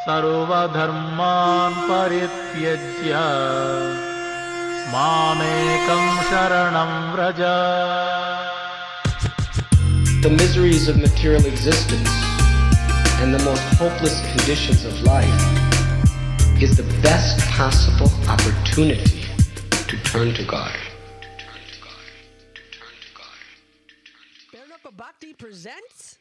सर्वधर्मान् परित्यज्य मामेकं शरणं Vraj. The miseries of material existence and the most hopeless conditions of life is the best possible opportunity to turn to God. Bare Knuckle Bhakti presents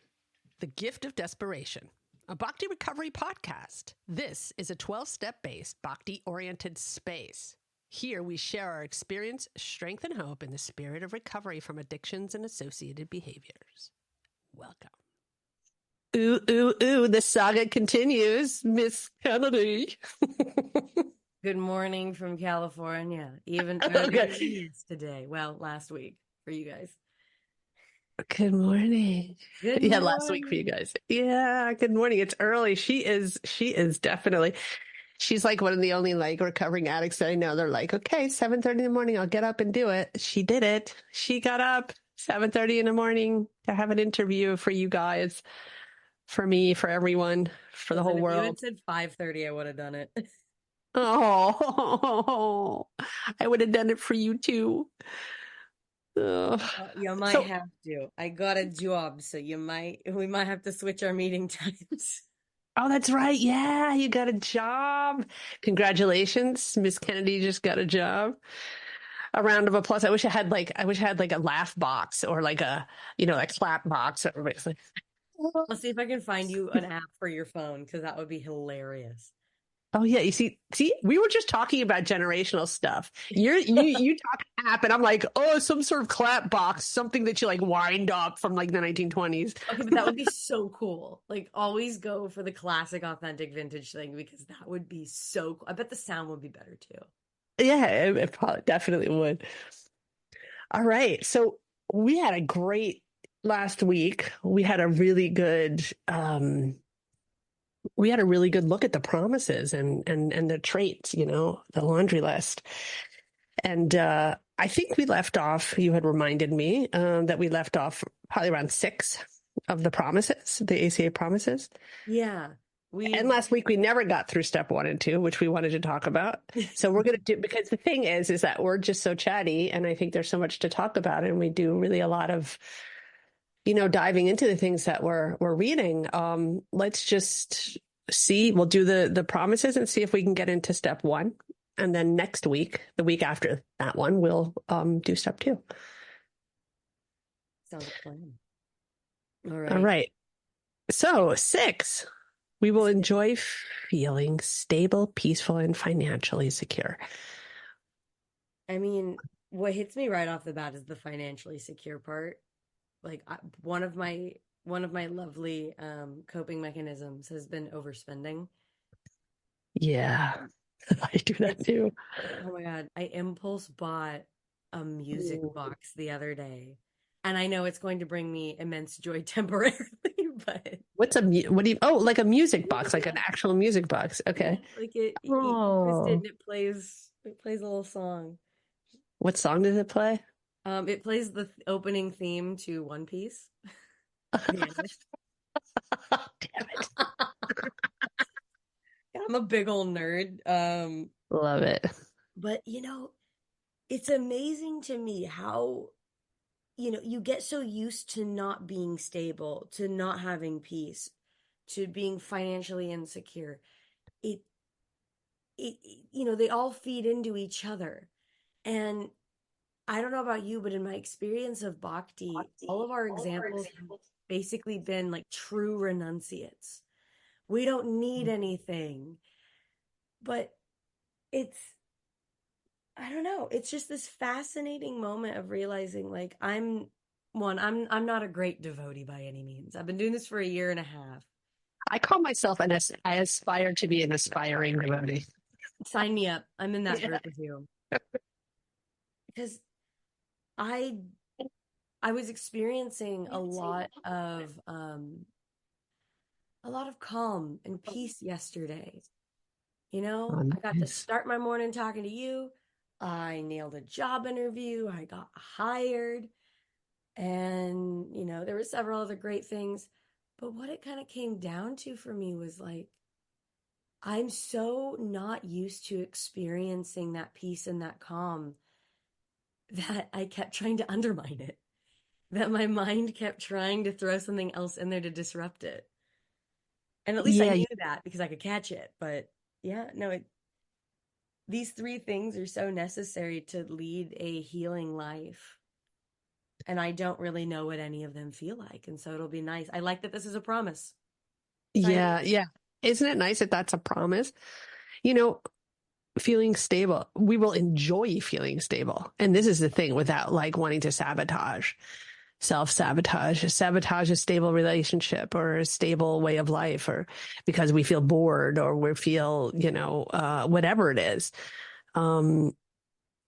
The Gift of Desperation, a Bhakti recovery podcast. This is a 12-step based Bhakti-oriented space. Here we share our experience, strength, and hope in the spirit of recovery from addictions and associated behaviors. Welcome. Ooh, ooh, ooh, the saga continues. Miss Kennedy. Good morning from California. Even earlier than yesterday. Well, last week for you guys. Good morning. Good Yeah, morning. last week for you guys. Yeah, good morning. It's early. She is definitely. She's like one of the only like recovering addicts that I know. They're like, okay, 7:30 in the morning, I'll get up and do it. She did it. She got up 7:30 in the morning to have an interview for you guys, for me, for everyone, for the whole If you world. had said 5:30, I would have done it. Oh, I would have done it for you too. Ugh. You might So, have to. I got a job, so we might have to switch our meeting times. oh, that's right. Yeah, you got a job. Congratulations. Miss Kennedy just got a job. A round of applause. I wish I had like a laugh box or like a, like clap box. Everybody's like, I'll see if I can find you an app for your phone because that would be hilarious. oh yeah, you see, we were just talking about generational stuff. You talk app and I'm like, oh, some sort of clap box, something that you like wind up from like the 1920s. Okay, but that would be so cool. Like, always go for the classic, authentic, vintage thing because that would be so cool. I bet the sound would be better too. Yeah, it probably definitely would. All right. So we had a great last week. We had a really good look at the promises and the traits, the laundry list. And I think we left off, you had reminded me that we left off probably around 6 of the promises, the ACA promises. Yeah. And last week we never got through step 1 and 2, which we wanted to talk about. So we're going to do, because the thing is that we're just so chatty and I think there's so much to talk about and we do really a lot of, diving into the things that we're reading. Let's just see, we'll do the promises and see if we can get into step 1. And then next week, the week after that one, we'll do step 2. Sounds like a plan. All right. All right. So 6. We will enjoy feeling stable, peaceful, and financially secure. I mean, what hits me right off the bat is the financially secure part. Like, one of my lovely coping mechanisms has been overspending. Yeah, I do that too. Oh my God. I impulse bought a music box the other day. And I know it's going to bring me immense joy temporarily, but like a music box, like an actual music box. Okay. like you twist it and it plays a little song. What song does it play? It plays the opening theme to One Piece. Damn it. I'm a big old nerd. Love it. But it's amazing to me how you get so used to not being stable, to not having peace, to being financially insecure. It they all feed into each other. And I don't know about you, but in my experience of Bhakti, all of our examples have basically been like true renunciates. We don't need anything. But I don't know, it's just this fascinating moment of realizing like I'm not a great devotee by any means. I've been doing this for a year and a half. I call myself I aspire to be an aspiring devotee. Sign me up. I'm in that group with you. Because I was experiencing a lot of calm and peace yesterday. I got to start my morning talking to you. I nailed a job interview. I got hired. And, there were several other great things. But what it kind of came down to for me was like, I'm so not used to experiencing that peace and that calm that I kept trying to undermine it, that my mind kept trying to throw something else in there to disrupt it. And at least I Yeah. knew that because I could catch it. But yeah, no, these three things are so necessary to lead a healing life. And I don't really know what any of them feel like. And so it'll be nice. I like that this is a promise. Yeah. Yeah. Isn't it nice that that's a promise? You know, feeling stable, we will enjoy feeling stable. And this is the thing without like wanting to sabotage a stable relationship or a stable way of life, or because we feel bored or we feel, whatever it is.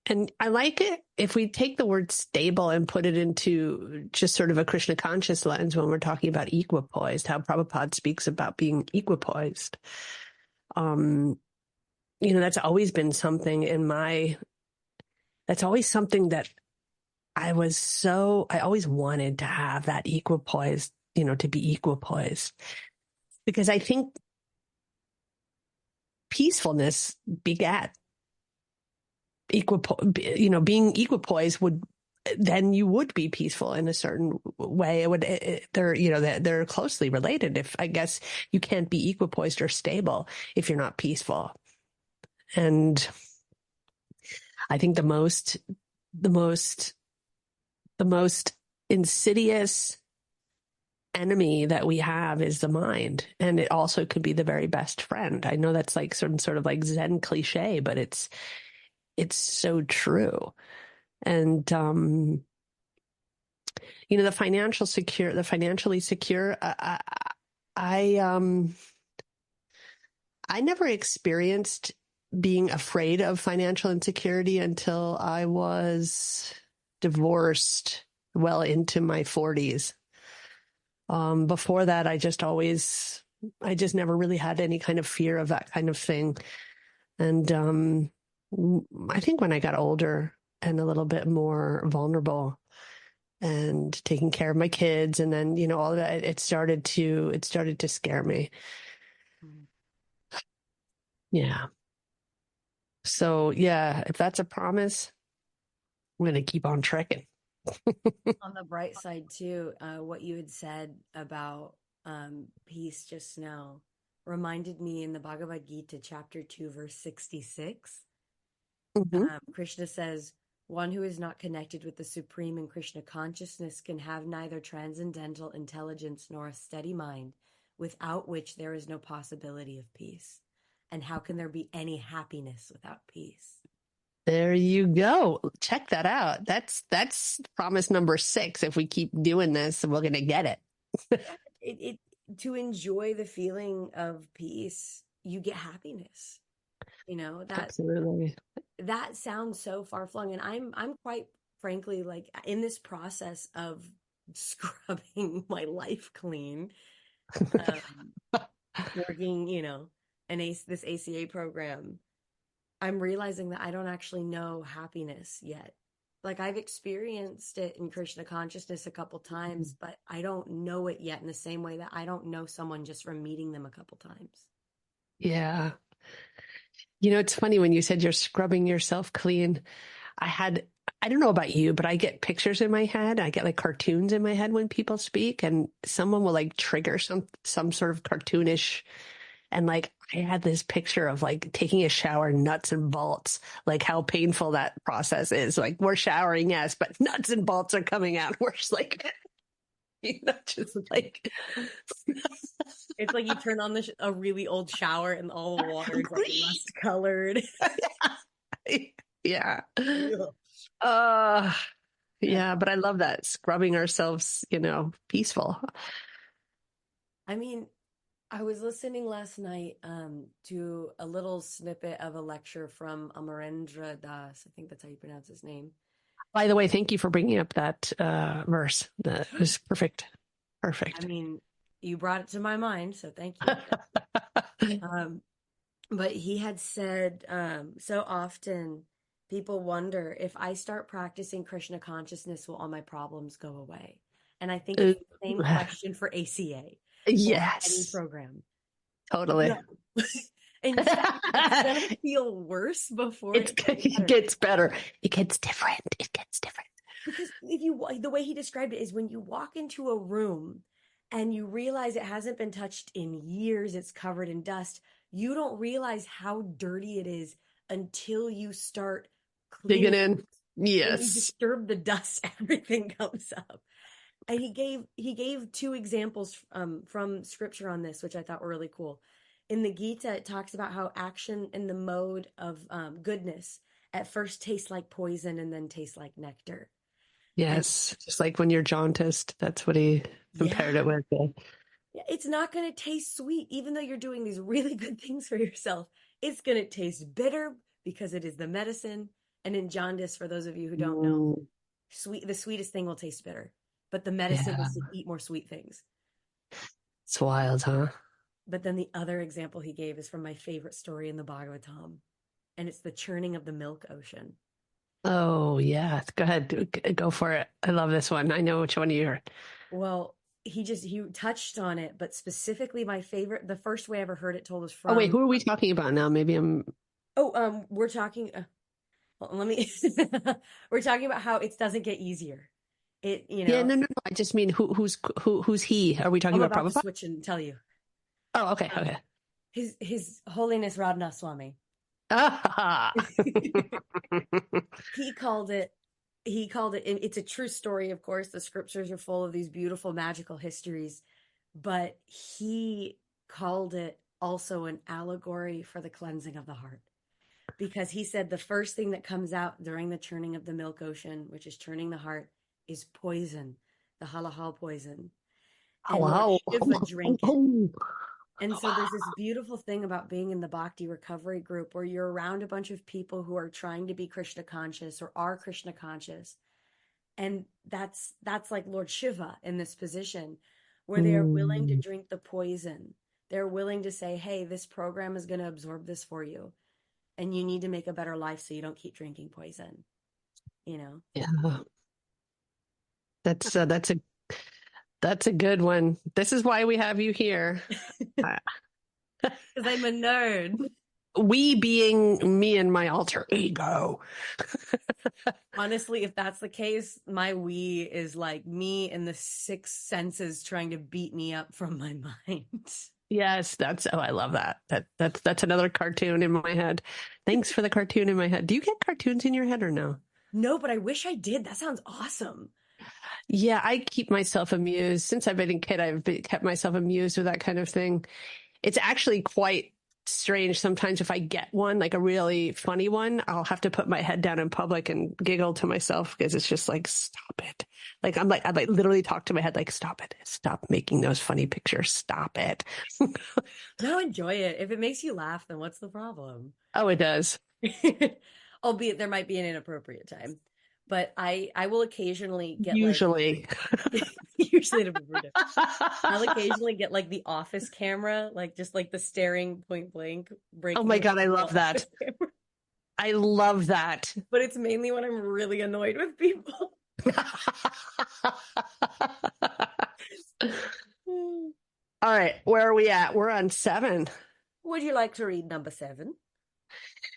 And I like it if we take the word stable and put it into just sort of a Krishna conscious lens when we're talking about equipoised, how Prabhupada speaks about being equipoised. That's always been something that's always something that I always wanted to have that equipoised, to be equipoised, because I think peacefulness begat being equipoised then you would be peaceful in a certain way. They're closely related. If I guess you can't be equipoised or stable if you're not peaceful. And I think the most insidious enemy that we have is the mind, and it also could be the very best friend. I know that's like some sort of like Zen cliche, but it's so true. And the financially secure. I never experienced being afraid of financial insecurity until I was divorced well into my 40s. Before that, I just never really had any kind of fear of that kind of thing. And I think when I got older and a little bit more vulnerable and taking care of my kids, and then, all of that, it started to scare me. Yeah. So yeah, if that's a promise, I'm going to keep on trekking. On the bright side too, what you had said about peace just now reminded me in the Bhagavad Gita, chapter 2, verse 66. Mm-hmm. Krishna says, one who is not connected with the Supreme in Krishna consciousness can have neither transcendental intelligence nor a steady mind, without which there is no possibility of peace. And how can there be any happiness without peace? There you go. Check that out. That's promise number 6. If we keep doing this, we're going to get it. it to enjoy the feeling of peace, you get happiness. Absolutely. That sounds so far flung, and I'm quite frankly like in this process of scrubbing my life clean, working, this ACA program. I'm realizing that I don't actually know happiness yet. Like I've experienced it in Krishna consciousness a couple times, but I don't know it yet in the same way that I don't know someone just from meeting them a couple times. Yeah. It's funny when you said you're scrubbing yourself clean. I don't know about you, but I get pictures in my head. I get like cartoons in my head when people speak, and someone will like trigger some sort of cartoonish. And like, I had this picture of like taking a shower, nuts and bolts, like how painful that process is. Like we're showering, yes, but nuts and bolts are coming out. We're just like, just like. It's like you turn on a really old shower and all the water is like rust colored. Yeah. Yeah, but I love that, scrubbing ourselves, peaceful. I mean, I was listening last night to a little snippet of a lecture from Amarendra Das. I think that's how you pronounce his name. By the way, thank you for bringing up that verse. That was perfect. Perfect. I mean, you brought it to my mind, so thank you. But he had said, so often people wonder, if I start practicing Krishna consciousness, will all my problems go away? And I think it's the same question for ACA. Yes. Any program. Totally. No. And it's gonna feel worse before It gets better. It gets different. It gets different. Because the way he described it is when you walk into a room and you realize it hasn't been touched in years, it's covered in dust, you don't realize how dirty it is until you start Digging cleaning. in. When you Yes. disturb the dust, everything comes up. And he gave two examples from scripture on this, which I thought were really cool. In the Gita, it talks about how action in the mode of goodness at first tastes like poison and then tastes like nectar. Yes. Just like when you're jaundiced, that's what he compared it with. It's not going to taste sweet, even though you're doing these really good things for yourself. It's going to taste bitter because it is the medicine. And in jaundice, for those of you who don't know, the sweetest thing will taste bitter, but the medicine is to eat more sweet things. It's wild, huh? But then the other example he gave is from my favorite story in the Bhagavatam, and it's the churning of the milk ocean. Oh, yeah. Go ahead. Go for it. I love this one. I know which one you're. Well, he touched on it, but specifically my favorite, the first way I ever heard it told was from. Oh, wait, who are we talking about now? Maybe I'm. We're talking. Let me. We're talking about how it doesn't get easier. Yeah, no. I just mean who's he? Are we talking about I'm about Prabhupada? to switch and tell you. Oh, okay. His Holiness Radhanath Swami. He called it, it's a true story, of course. The scriptures are full of these beautiful magical histories, but he called it also an allegory for the cleansing of the heart. Because he said the first thing that comes out during the churning of the milk ocean, which is churning the heart, is poison, the halal poison. And wow. Shiva drank it. And so there's this beautiful thing about being in the Bhakti recovery group where you're around a bunch of people who are trying to be Krishna conscious or are Krishna conscious. And that's like Lord Shiva in this position where they are willing to drink the poison. They're willing to say, hey, this program is going to absorb this for you. And you need to make a better life so you don't keep drinking poison. Yeah. That's a good one. This is why we have you here. Because I'm a nerd. We being me and my alter ego. Honestly, if that's the case, my we is like me and the sixth senses trying to beat me up from my mind. Yes, I love that. That's another cartoon in my head. Thanks for the cartoon in my head. Do you get cartoons in your head or no? No, but I wish I did. That sounds awesome. Yeah, I keep myself amused. Since I've been a kid, kept myself amused with that kind of thing. It's actually quite strange sometimes if I get one, like a really funny one, I'll have to put my head down in public and giggle to myself because it's just like, stop it. Like, I literally talk to my head, like, stop it. Stop making those funny pictures. Stop it. No, enjoy it. If it makes you laugh, then what's the problem? Oh, it does. Albeit there might be an inappropriate time. But I will occasionally get usually I'll occasionally get like the office camera, like just like the staring point blank break. Oh my God, I love that. I love that. But it's mainly when I'm really annoyed with people. All right, where are we at? We're on 7. Would you like to read number 7?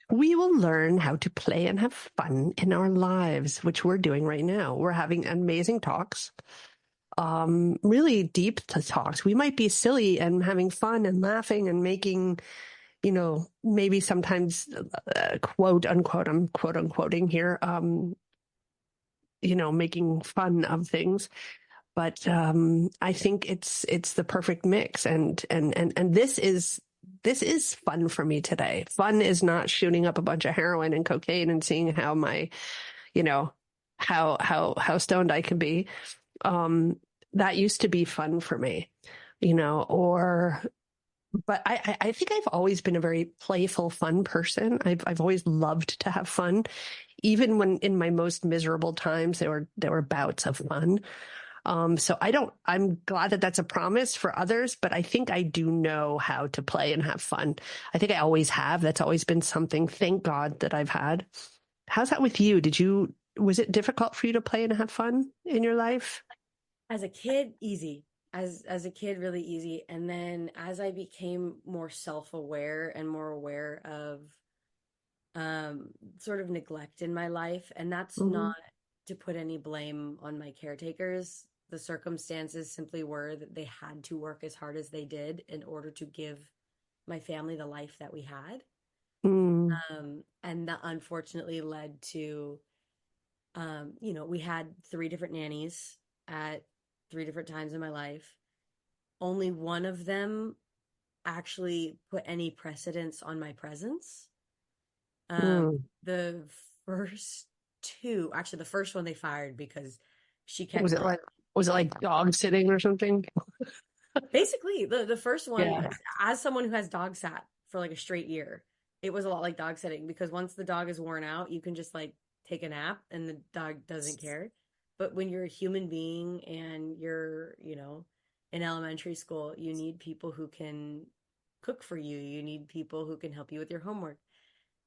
We will learn how to play and have fun in our lives, which we're doing right now. We're having amazing talks, really deep talks. We might be silly and having fun and laughing and making, maybe sometimes quote unquote, I'm quote unquoting here, making fun of things. But I think it's the perfect mix, and this is fun for me today. Fun is not shooting up a bunch of heroin and cocaine and seeing how my, how stoned I can be. That used to be fun for me, but I think I've always been a very playful, fun person. I've always loved to have fun, even when in my most miserable times, there were bouts of fun. So I'm glad that that's a promise for others, but I think I do know how to play and have fun. I think I always have. That's always been something, thank God, that I've had. How's that with you? Was it difficult for you to play and have fun in your life? As a kid, easy. as a kid, really easy. And then as I became more self-aware and more aware of sort of neglect in my life, and that's Mm-hmm. not to put any blame on my caretakers. The circumstances simply were that they had to work as hard as they did in order to give my family the life that we had. Mm. And that unfortunately led to, we had three different nannies at three different times in my life. Only one of them actually put any precedence on my presence. Mm. The first two, actually, the first one they fired because she kept Was it like dog sitting or something? basically the first one, Yeah. as someone who has dog sat for like a straight year, it was a lot like dog sitting because once the dog is worn out, you can just like take a nap and the dog doesn't care. But when you're a human being and you're, in elementary school, you need people who can cook for you. You need people who can help you with your homework.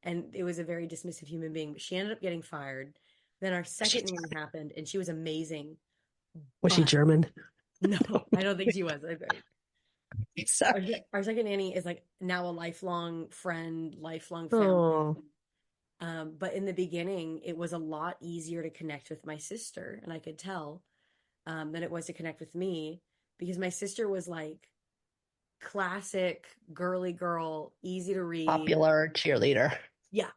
And it was a very dismissive human being, but she ended up getting fired. Then our She, second nanny happened and she was amazing. was she But German? no, I don't think she was. Our, Sorry. our second nanny is like now a lifelong friend, lifelong family. Oh, But in the beginning, it was a lot easier to connect with my sister, and I could tell than it was to connect with me because my sister was like classic girly girl, easy to read. popular cheerleader. Yeah,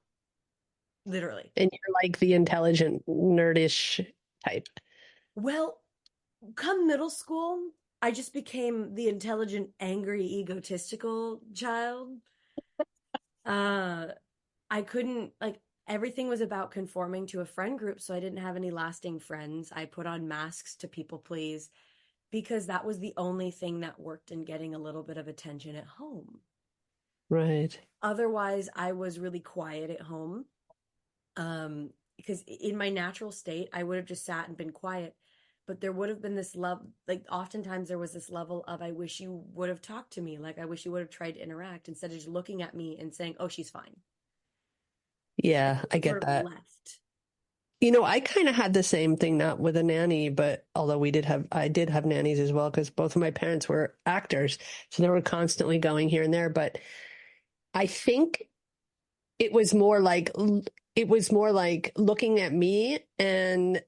literally. And you're like the intelligent, nerdish type. Well, come middle school, I just became the intelligent, angry, egotistical child. Uh, I couldn't like everything was about conforming to a friend group, so I didn't have any lasting friends. I put on masks to people please because that was the only thing that worked in getting a little bit of attention at home. Right. Otherwise, I was really quiet at home. Because in my natural state, I would have just sat and been quiet. But there would have been this love, like oftentimes there was this level of, I wish you would have talked to me. Like, I wish you would have tried to interact instead of just looking at me and saying, oh, she's fine. And Yeah, I sort get of that. left. I kind of had the same thing, not with a nanny, but although I did have nannies as well, because both of my parents were actors. So they were constantly going here and there. But I think it was more like, looking at me, and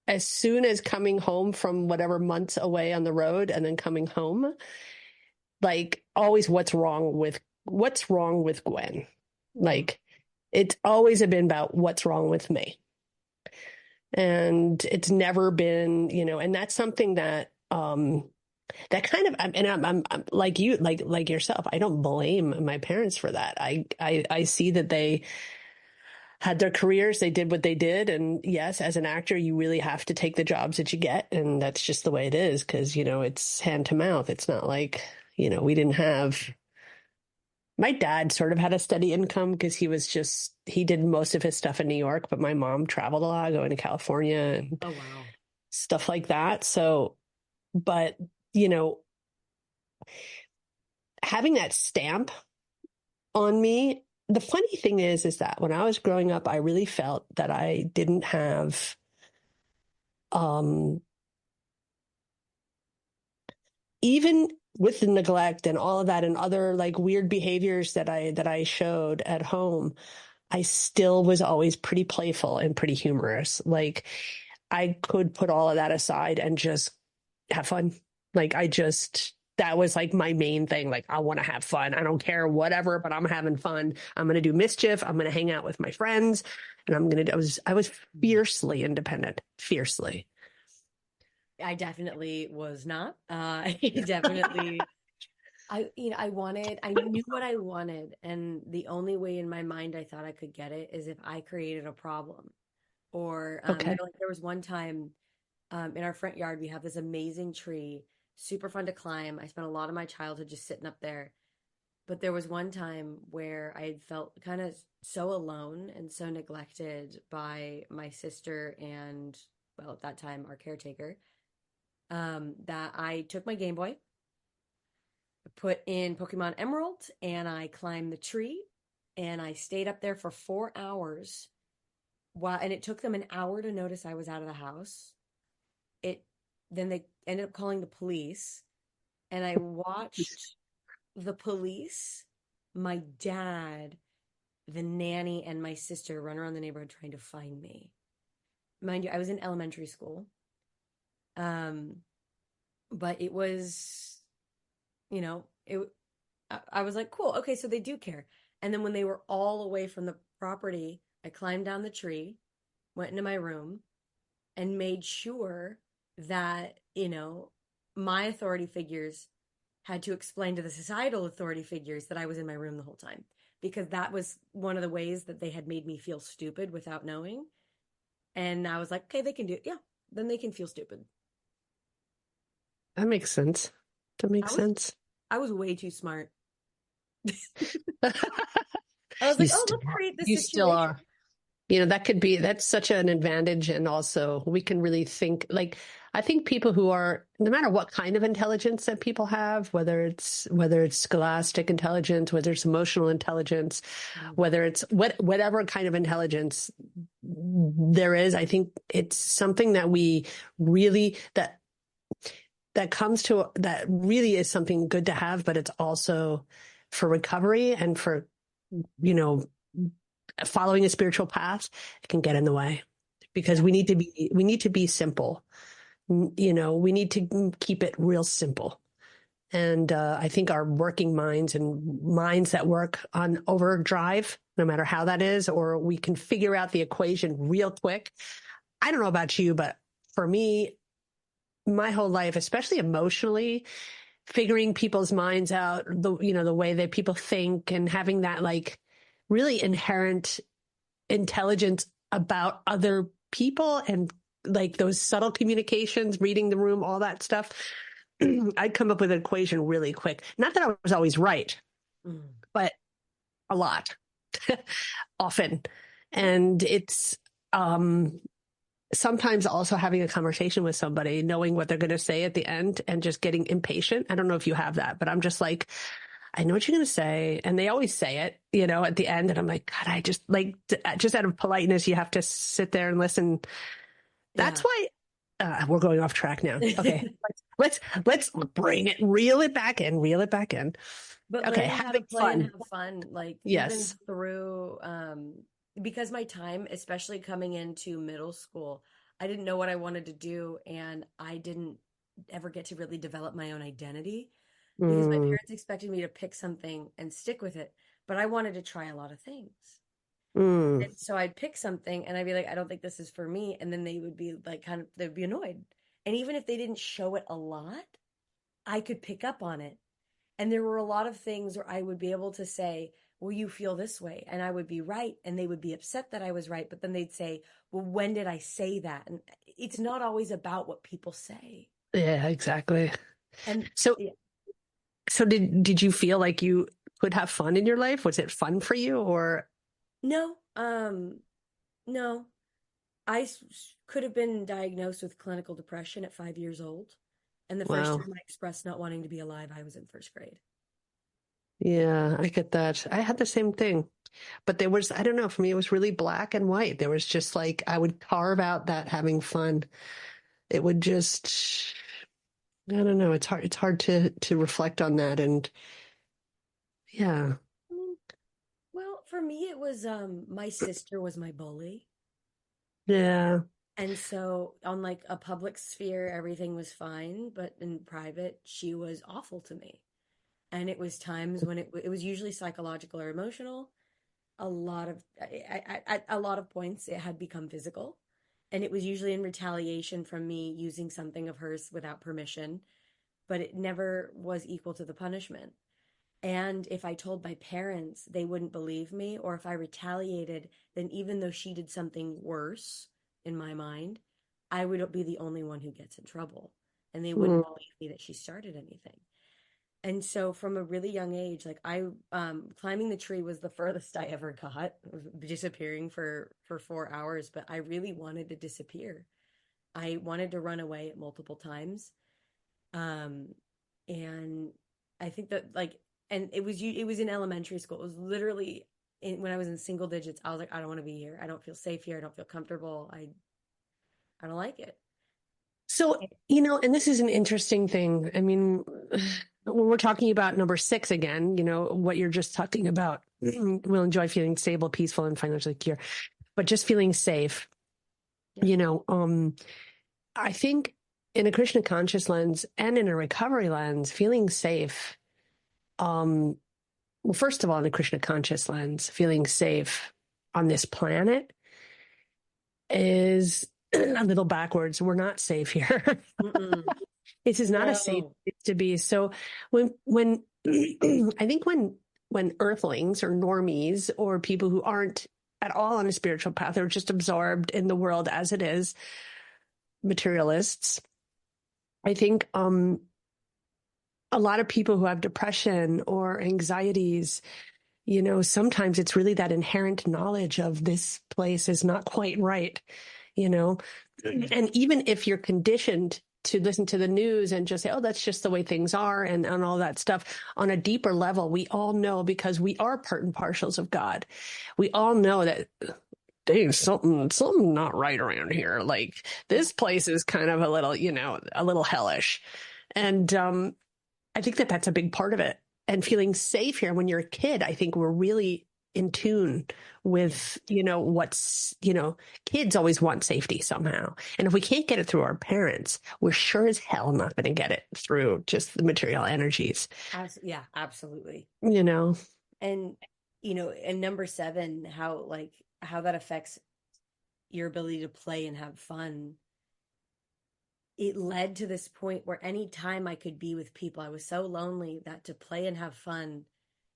as soon as coming home from whatever months away on the road and then coming home, like always what's wrong with Gwen? Like it's always been about what's wrong with me. And it's never been, and that's something that that kind of, and I'm like you, like yourself. I don't blame my parents for that. I see that they had their careers, they did what they did, and yes, as an actor, you really have to take the jobs that you get, and that's just the way it is because it's hand to mouth. It's not like we didn't have. My dad sort of had a steady income because he did most of his stuff in New York, but my mom traveled a lot, going to California and Oh, wow. stuff like that. So, but, you know, having that stamp on me, the funny thing is that when I was growing up, I really felt that I didn't have, um, even with the neglect and all of that and other like weird behaviors that I showed at home, I still was always pretty playful and pretty humorous. Like I could put all of that aside and just have fun. That was like my main thing. Like, I want to have fun. I don't care, whatever, but I'm having fun. I'm going to do mischief. I'm going to hang out with my friends and I was fiercely independent, fiercely. I definitely was not. I definitely, I knew what I wanted. And the only way in my mind I thought I could get it is if I created a problem. Or, Okay. like there was one time in our front yard, we have this amazing tree, super fun to climb. I spent a lot of my childhood just sitting up there. But there was one time where I had felt kind of so alone and so neglected by my sister and, well, at that time, our caretaker, that I took my Game Boy, put in Pokemon Emerald, and I climbed the tree and I stayed up there for 4 hours. And it took them an hour to notice I was out of the house. It then they ended up calling the police, and I watched the police, my dad, the nanny, and my sister run around the neighborhood trying to find me. Mind you, I was in elementary school. Um, but it was, you know, I was like, cool, okay, so they do care. And then when they were all away from the property, I climbed down the tree, went into my room, and made sure that, my authority figures had to explain to the societal authority figures that I was in my room the whole time, because that was one of the ways that they had made me feel stupid without knowing. And I was like, okay, they can do it. Yeah, then they can feel stupid. That makes sense. That I makes was sense. I was way too smart. I was You like, oh, still let's create this you still situation. are. That's such an advantage. And also we can really think like, I think people who are, no matter what kind of intelligence that people have, whether it's scholastic intelligence, whether it's emotional intelligence, whether it's whatever kind of intelligence there is, I think it's something that we really, that really is something good to have, but it's also for recovery and for, you know, following a spiritual path, it can get in the way because Yeah. we need to be simple. We need to keep it real simple. And I think our working minds and minds that work on overdrive, no matter how that is, or we can figure out the equation real quick. I don't know about you, but for me, my whole life, especially emotionally, figuring people's minds out, the way that people think and having that like really inherent intelligence about other people and like those subtle communications, reading the room, all that stuff. I'd come up with an equation really quick. Not that I was always right, Mm. but a lot, often. And it's sometimes also having a conversation with somebody, knowing what they're going to say at the end and just getting impatient. I don't know if you have that, but I'm just like, I know what you're going to say. And they always say it, at the end. And I'm like, God, I just like, just out of politeness, you have to sit there and listen. That's Yeah. why we're going off track now. Okay. Let's reel it back in, reel it back in. But Okay. learning how to Having play and fun. have fun, like even Yes. through, because my time, especially coming into middle school, I didn't know what I wanted to do, and I didn't ever get to really develop my own identity because my Mm, parents expected me to pick something and stick with it, but I wanted to try a lot of things. mm, And so I'd pick something and I'd be like, I don't think this is for me. And then they would be like, they'd be annoyed. And even if they didn't show it a lot, I could pick up on it. And there were a lot of things where I would be able to say, well, you feel this way. And I would be right. And they would be upset that I was right. But then they'd say, well, when did I say that? And it's not always about what people say. yeah, exactly. And So, yeah, so did you feel like you could have fun in your life? Was it fun for you or? no, no, could have been diagnosed with clinical depression at 5 years old. And the first Wow. time I expressed not wanting to be alive, I was in first grade. Yeah, I get that. I had the same thing, but I don't know, for me, it was really black and white. There was just like, I would carve out that having fun. It would just, I don't know. It's hard to reflect on that. And yeah. I mean, well, for me, it was my sister was my bully. Yeah. And so on like a public sphere, everything was fine, but in private, she was awful to me. And it was times when it was usually psychological or emotional. A lot of at a lot of points, it had become physical, and it was usually in retaliation from me using something of hers without permission, but it never was equal to the punishment. And if I told my parents, they wouldn't believe me, or if I retaliated, then even though she did something worse in my mind, I would be the only one who gets in trouble, and they wouldn't Mm, believe me that she started anything. And so from a really young age, like I climbing the tree was the furthest I ever got, disappearing for 4 hours, but I really wanted to disappear. I wanted to run away at multiple times. Um and I think that like and it was in elementary school. It was literally when I was in single digits, I was like, I don't want to be here. I don't feel safe here. I don't feel comfortable. I don't like it. So, and this is an interesting thing. I mean, when we're talking about number 6 again, what you're just talking about, we'll enjoy feeling stable, peaceful, and financially secure, but just feeling safe. Yeah. I think in a Krishna conscious lens and in a recovery lens, feeling safe, well, first of all, in a Krishna conscious lens, feeling safe on this planet is a little backwards. We're not safe here. Mm-mm. This is not a safe No. place to be. So when I think when earthlings or normies or people who aren't at all on a spiritual path are just absorbed in the world as it is, materialists, I think a lot of people who have depression or anxieties, sometimes it's really that inherent knowledge of this place is not quite right, and even if you're conditioned to listen to the news and just say, oh, that's just the way things are and all that stuff, on a deeper level, we all know, because we are part and parcels of God. We all know that there's something not right around here. Like, this place is kind of a little hellish. And I think that that's a big part of it. And feeling safe here when you're a kid, I think we're really in tune with, kids always want safety somehow. And if we can't get it through our parents, we're sure as hell not going to get it through just the material energies. Yeah, absolutely. And, And number 7, how that affects your ability to play and have fun. It led to this point where any time I could be with people, I was so lonely that to play and have fun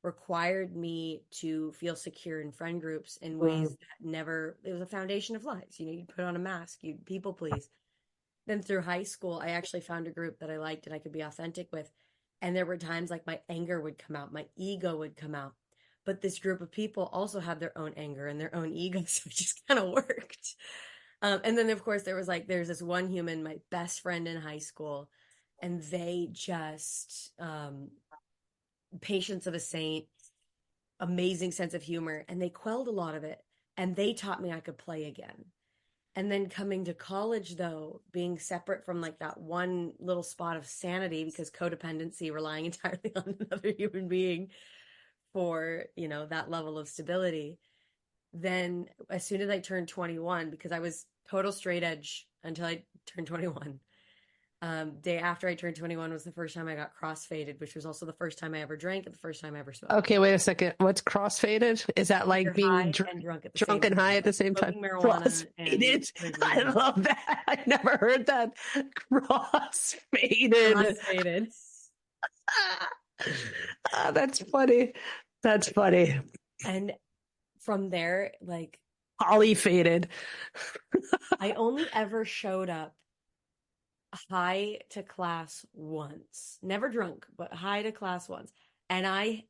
required me to feel secure in friend groups in ways that it was a foundation of lies. You'd put on a mask, you'd people please. Then through high school, I actually found a group that I liked and I could be authentic with. And there were times like my anger would come out, my ego would come out. But this group of people also had their own anger and their own ego, so it just kind of worked. And then, of course, there's this one human, my best friend in high school, and they just, patience of a saint, amazing sense of humor, and they quelled a lot of it. And they taught me I could play again. And then coming to college, though, being separate from like that one little spot of sanity, because codependency, relying entirely on another human being for, that level of stability. Then as soon as I turned 21, because I was total straight edge until I turned 21. Day after I turned 21 was the first time I got crossfaded, which was also the first time I ever drank and the first time I ever smoked. okay, wait a second. What's crossfaded? Is that like You're being high and drunk at the drunk same and high time. at the same time? Smoking marijuana Crossfaded. and I love that. I never heard that. Crossfaded. crossfaded. That's funny. That's funny. And from there, like, Polyfaded. I only ever showed up high to class once. Never drunk, but high to class once. And it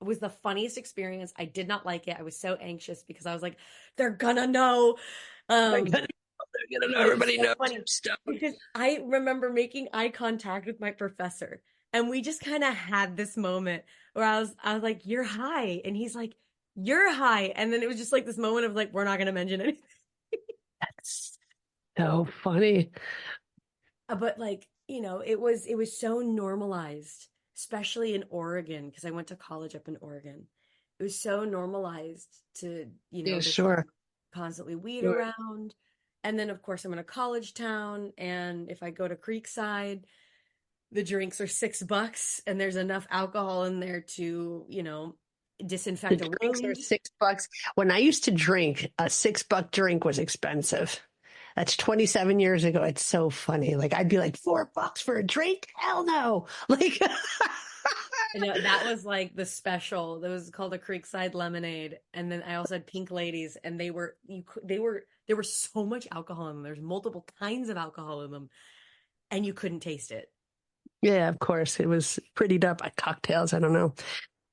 was the funniest experience. I did not like it. I was so anxious because I was like, they're gonna know. They're gonna know. Everybody knows stuff. Because I remember making eye contact with my professor, and we just kind of had this moment where I was like, "You're high," and he's like, "You're high," and then it was just like this moment of like, we're not gonna mention anything. That's so funny. But like, it was so normalized, especially in Oregon, because I went to college up in Oregon. It was so normalized to, Yeah, sure. constantly weed around. And then of course I'm in a college town, and if I go to Creekside, the drinks are $6 and there's enough alcohol in there to, disinfect The a drinks room. are $6. When I used to drink, a $6 drink was expensive. That's 27 years ago. It's so funny. Like, I'd be like, $4 for a drink? Hell no. Like, That was like the special. That was called a Creekside Lemonade. And then I also had Pink Ladies, and there was so much alcohol in them. There's multiple kinds of alcohol in them, and you couldn't taste it. yeah, of course. It was prettied up by cocktails. I don't know.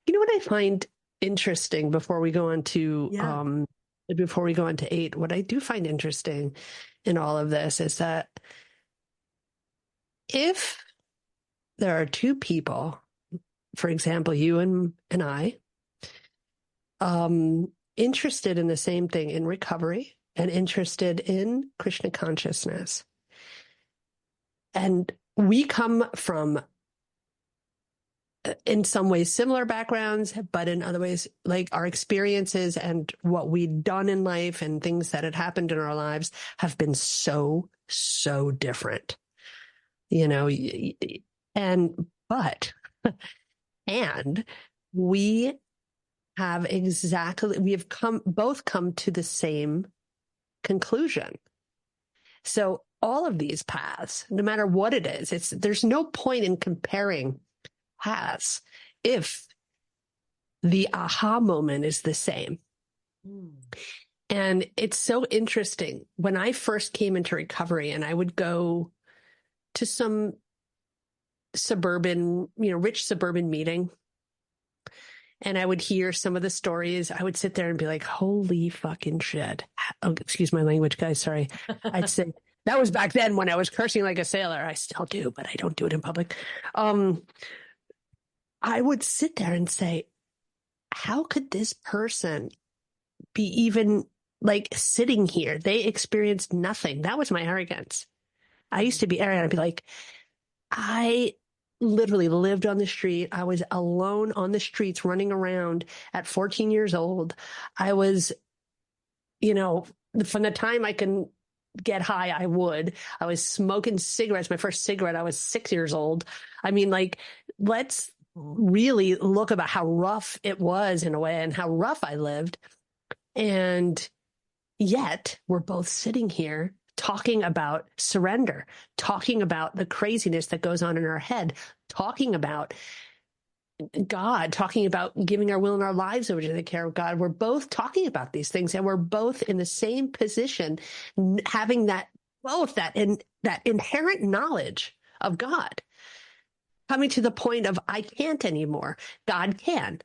You know what I find interesting before we go on to, before we go on to 8, what I do find interesting in all of this is that if there are two people, for example, you and I, interested in the same thing, in recovery and interested in Krishna consciousness, And we come from, in some ways, similar backgrounds, but in other ways, like our experiences and what we'd done in life and things that had happened in our lives have been so, so different, you know, but, and we we have both come to the same conclusion. So all of these paths, no matter what it is, there's no point in comparing paths if the aha moment is the same. Mm. And it's so interesting. When I first came into recovery and I would go to some suburban, rich suburban meeting, and I would hear some of the stories, I would sit there and be like, holy fucking shit. Oh, excuse my language, guys. Sorry. I'd say that was back then when I was cursing like a sailor. I still do, but I don't do it in public. I would sit there and say, how could this person be even like sitting here? They experienced nothing. That was my arrogance. I used to be arrogant. I'd be like, I literally lived on the street. I was alone on the streets running around at 14 years old. I was, from the time I can get high, I would. I was smoking cigarettes. My first cigarette, I was 6 years old. I mean, like, let's really look about how rough it was in a way and how rough I lived. And yet we're both sitting here talking about surrender, talking about the craziness that goes on in our head, talking about God, talking about giving our will and our lives over to the care of God. We're both talking about these things, and we're both in the same position, having that inherent knowledge of God, coming to the point of I can't anymore. God can.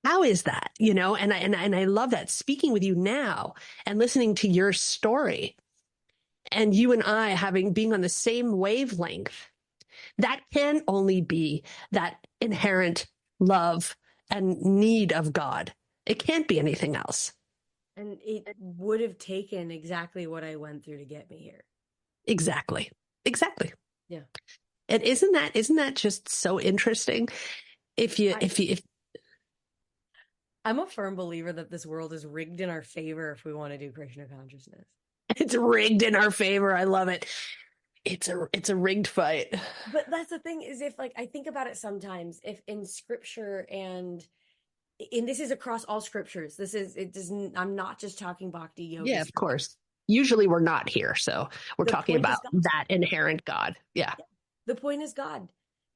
How is that? And I love that, speaking with you now and listening to your story, and you and I being on the same wavelength. That can only be that inherent love and need of God. It can't be anything else. And it would have taken exactly what I went through to get me here. Exactly. Yeah. And isn't that just so interesting? I'm a firm believer that this world is rigged in our favor if we want to do Krishna consciousness. It's rigged in our favor. I love it. It's a rigged fight. But that's the thing, is if I think about it sometimes, if in scripture and this is across all scriptures, I'm not just talking bhakti yoga. Yeah, of course. Usually we're not here. So we're talking about that inherent God. Yeah. The point is God,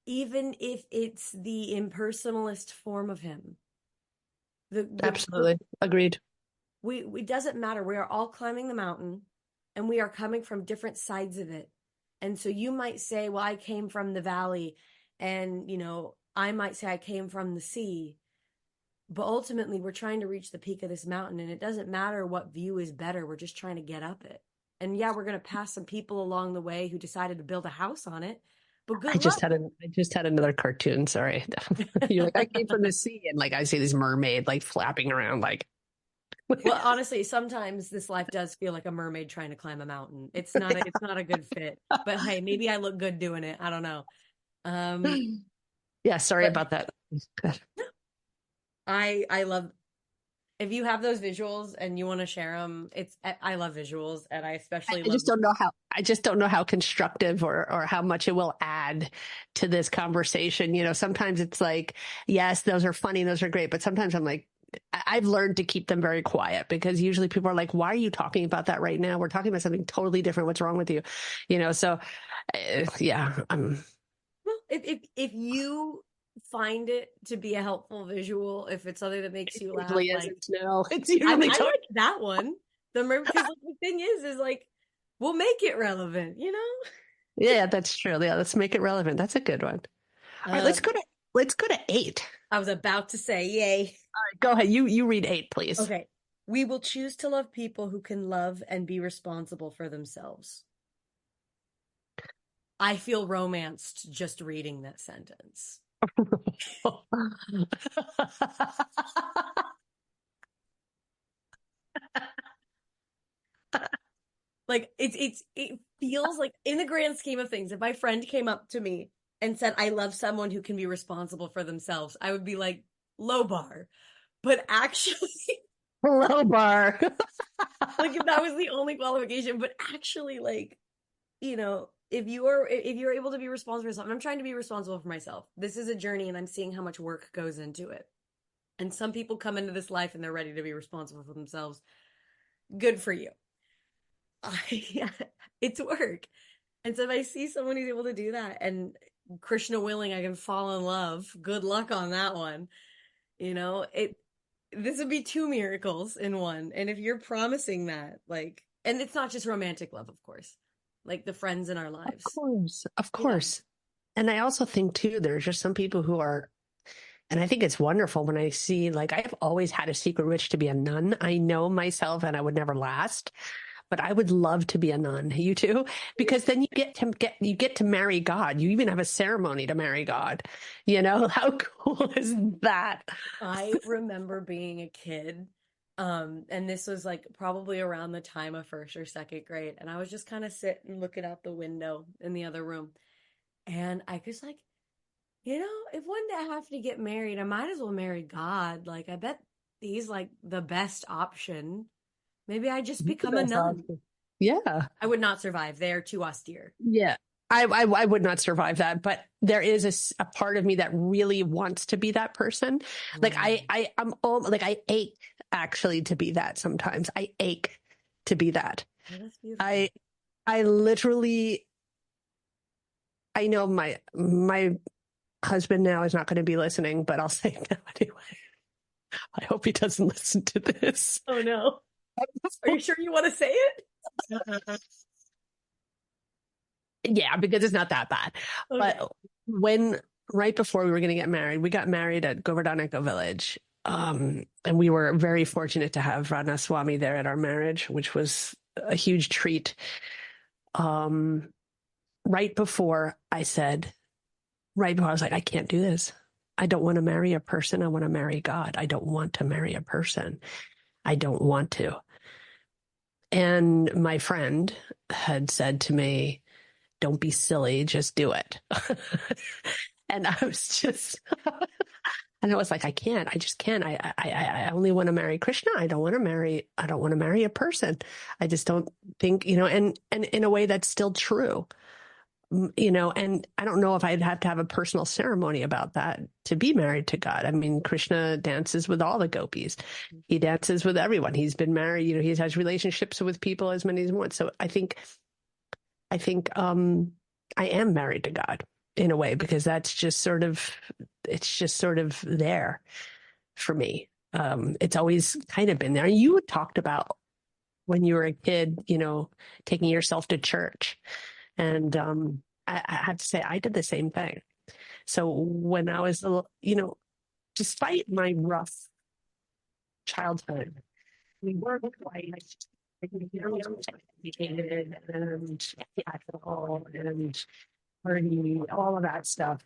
even if it's the impersonalist form of him. Absolutely. Agreed. It doesn't matter. We are all climbing the mountain and we are coming from different sides of it. And so you might say, well, I came from the valley, and, I might say I came from the sea. But ultimately, we're trying to reach the peak of this mountain, and it doesn't matter what view is better. We're just trying to get up it. And yeah, we're going to pass some people along the way who decided to build a house on it. But good luck. I just had another cartoon. Sorry. You're like, I came from the sea, and I see this mermaid flapping around Well, honestly, sometimes this life does feel like a mermaid trying to climb a mountain. It's not a good fit. But hey, maybe I look good doing it. I don't know. Yeah, sorry about that. I love, if you have those visuals and you want to share them, I love visuals, and I especially I just don't know how constructive or how much it will add to this conversation. Sometimes it's like, yes, those are funny, those are great, but sometimes I'm like, I've learned to keep them very quiet, because usually people are like, why are you talking about that right now? We're talking about something totally different. What's wrong with you? So yeah. Well, if you find it to be a helpful visual, if it's something that makes you laugh, it's usually I like that one. Because the thing is we'll make it relevant, Yeah, that's true. Yeah, let's make it relevant. That's a good one. All right, let's go to 8. I was about to say, yay. All right, go ahead. You read 8, please. Okay. We will choose to love people who can love and be responsible for themselves. I feel romanced just reading that sentence. Like it feels like, in the grand scheme of things, if my friend came up to me and said, I love someone who can be responsible for themselves, I would be like, low bar. But actually, Low bar. like if that was the only qualification, but actually, like, if you're able to be responsible for yourself, and I'm trying to be responsible for myself. This is a journey and I'm seeing how much work goes into it. And some people come into this life and they're ready to be responsible for themselves. Good for you. It's work. And so if I see someone who's able to do that, and Krishna willing, I can fall in love. Good luck on that one. This would be two miracles in one. And if you're promising that, like, and it's not just romantic love, of course, like the friends in our lives. Of course. And I also think too, there's just some people who are, and I think it's wonderful when I see, like, I've always had a secret wish to be a nun. I know myself and I would never last, but I would love to be a nun. You too? Because then you get to marry God. You even have a ceremony to marry God. How cool is that? I remember being a kid, and this was like probably around the time of first or second grade, and I was just kind of sitting looking out the window in the other room, and I was like, if one day I have to get married, I might as well marry God. Like, I bet he's like the best option. Maybe I just become a nun. Yeah. I would not survive. They're too austere. Yeah. I would not survive that, but there is a part of me that really wants to be that person. Like I ache actually to be that sometimes. I ache to be that. Oh, that's beautiful. I literally, I know my husband now is not going to be listening, but I'll say no anyway. I hope he doesn't listen to this. Oh no. Are you sure you want to say it? Yeah, because it's not that bad. Okay. But right before we were going to get married, we got married at Govardhan Eco Village. And we were very fortunate to have Radha Swami there at our marriage, which was a huge treat. Right before I was like, I can't do this. I don't want to marry a person. I want to marry God. I don't want to marry a person. I don't want to. And my friend had said to me, don't be silly, just do it. And I was just, and I was like, I just can't. I only want to marry Krishna. I don't want to marry a person. I just don't think, and in a way that's still true, and I don't know if I'd have to have a personal ceremony about that to be married to God. I mean, Krishna dances with all the gopis. He dances with everyone. He's been married, he has relationships with people as many as he wants. So I think I am married to God in a way, because it's just sort of there for me. It's always kind of been there. You talked about when you were a kid, taking yourself to church, and I have to say I did the same thing. So when I was despite my rough childhood, we weren't quite educated and theatrical and party, all of that stuff.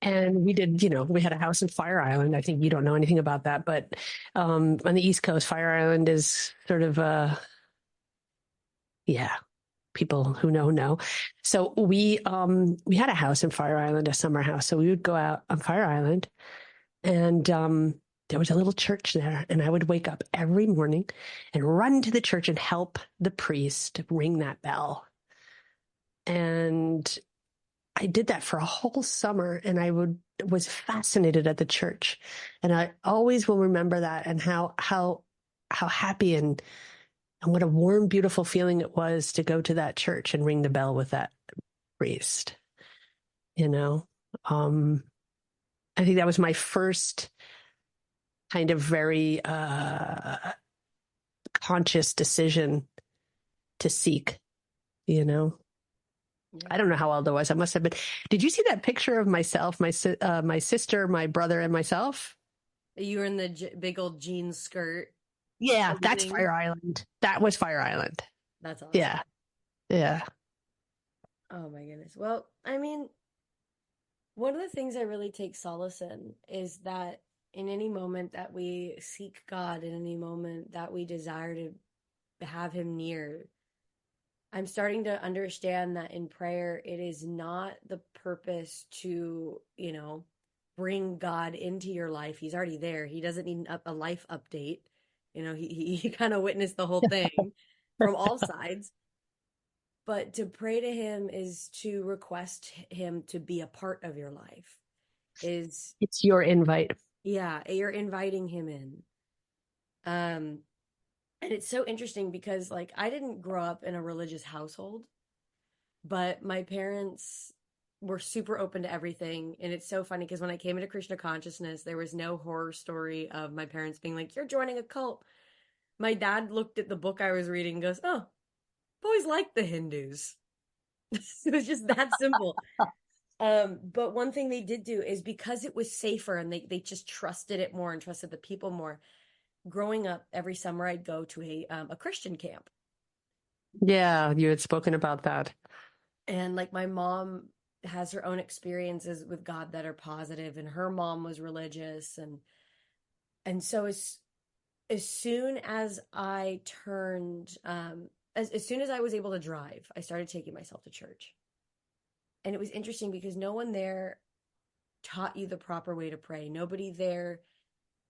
And we did, we had a house in Fire Island. I think you don't know anything about that, but on the East Coast, Fire Island is sort of people who know. So we had a house in Fire Island, a summer house. So we would go out on Fire Island, and there was a little church there, and I would wake up every morning and run to the church and help the priest ring that bell. And I did that for a whole summer, and I was fascinated at the church, and I always will remember that, and how happy and what a warm, beautiful feeling it was to go to that church and ring the bell with that priest. I think that was my first kind of very conscious decision to seek. I don't know how old I was. I must have been. Did you see that picture of myself, my sister, my brother, and myself? You were in the big old jean skirt. Yeah, that's Fire Island. That was Fire Island. That's awesome. Yeah. Yeah. Oh my goodness. Well, I mean, one of the things I really take solace in is that in any moment that we seek God, in any moment that we desire to have him near, I'm starting to understand that in prayer, it is not the purpose to, bring God into your life. He's already there. He doesn't need a life update. He kind of witnessed the whole thing from all sides. But to pray to him is to request him to be a part of your life. It's your invite. Yeah, you're inviting him in. And it's so interesting because like I didn't grow up in a religious household, but my parents were super open to everything. And it's so funny because when I came into Krishna consciousness, there was no horror story of my parents being like, "You're joining a cult." My dad looked at the book I was reading and goes, "Oh, I've always liked the Hindus." It was just that simple. But one thing they did do is because it was safer and they just trusted it more and trusted the people more. Growing up, every summer I'd go to a Christian camp. Yeah, you had spoken about that. And like my mom has her own experiences with God that are positive, and her mom was religious, and so as soon as I turned as soon as I was able to drive, I started taking myself to church. And it was interesting because no one there taught you the proper way to pray. Nobody there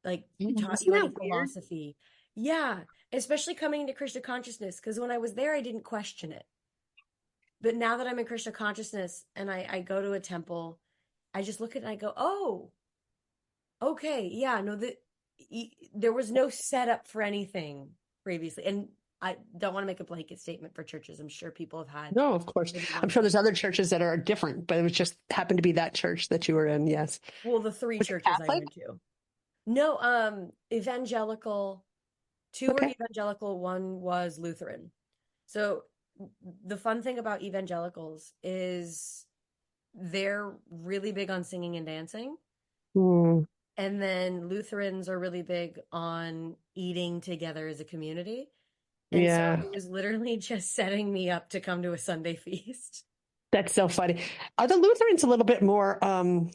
like taught Isn't you that any weird? philosophy. Yeah, especially coming into Krishna consciousness, because when I was there, I didn't question it. But now that I'm in Krishna consciousness and I go to a temple, I just look at it and I go, oh, okay, yeah, no, there was no setup for anything previously. And I don't want to make a blanket statement for churches. I'm sure people have had No, of course. maybe I'm one sure thing. there's other churches that are different, but it was just happened to be that church that you were in. Yes. Well, the three Was it churches I Catholic? went to. No, evangelical. Two were Okay. evangelical, one was Lutheran. So the fun thing about evangelicals is they're really big on singing and dancing. Mm, And then Lutherans are really big on eating together as a community. And so yeah, it was literally just setting me up to come to a Sunday feast. that's so funny. Are the Lutherans a little bit more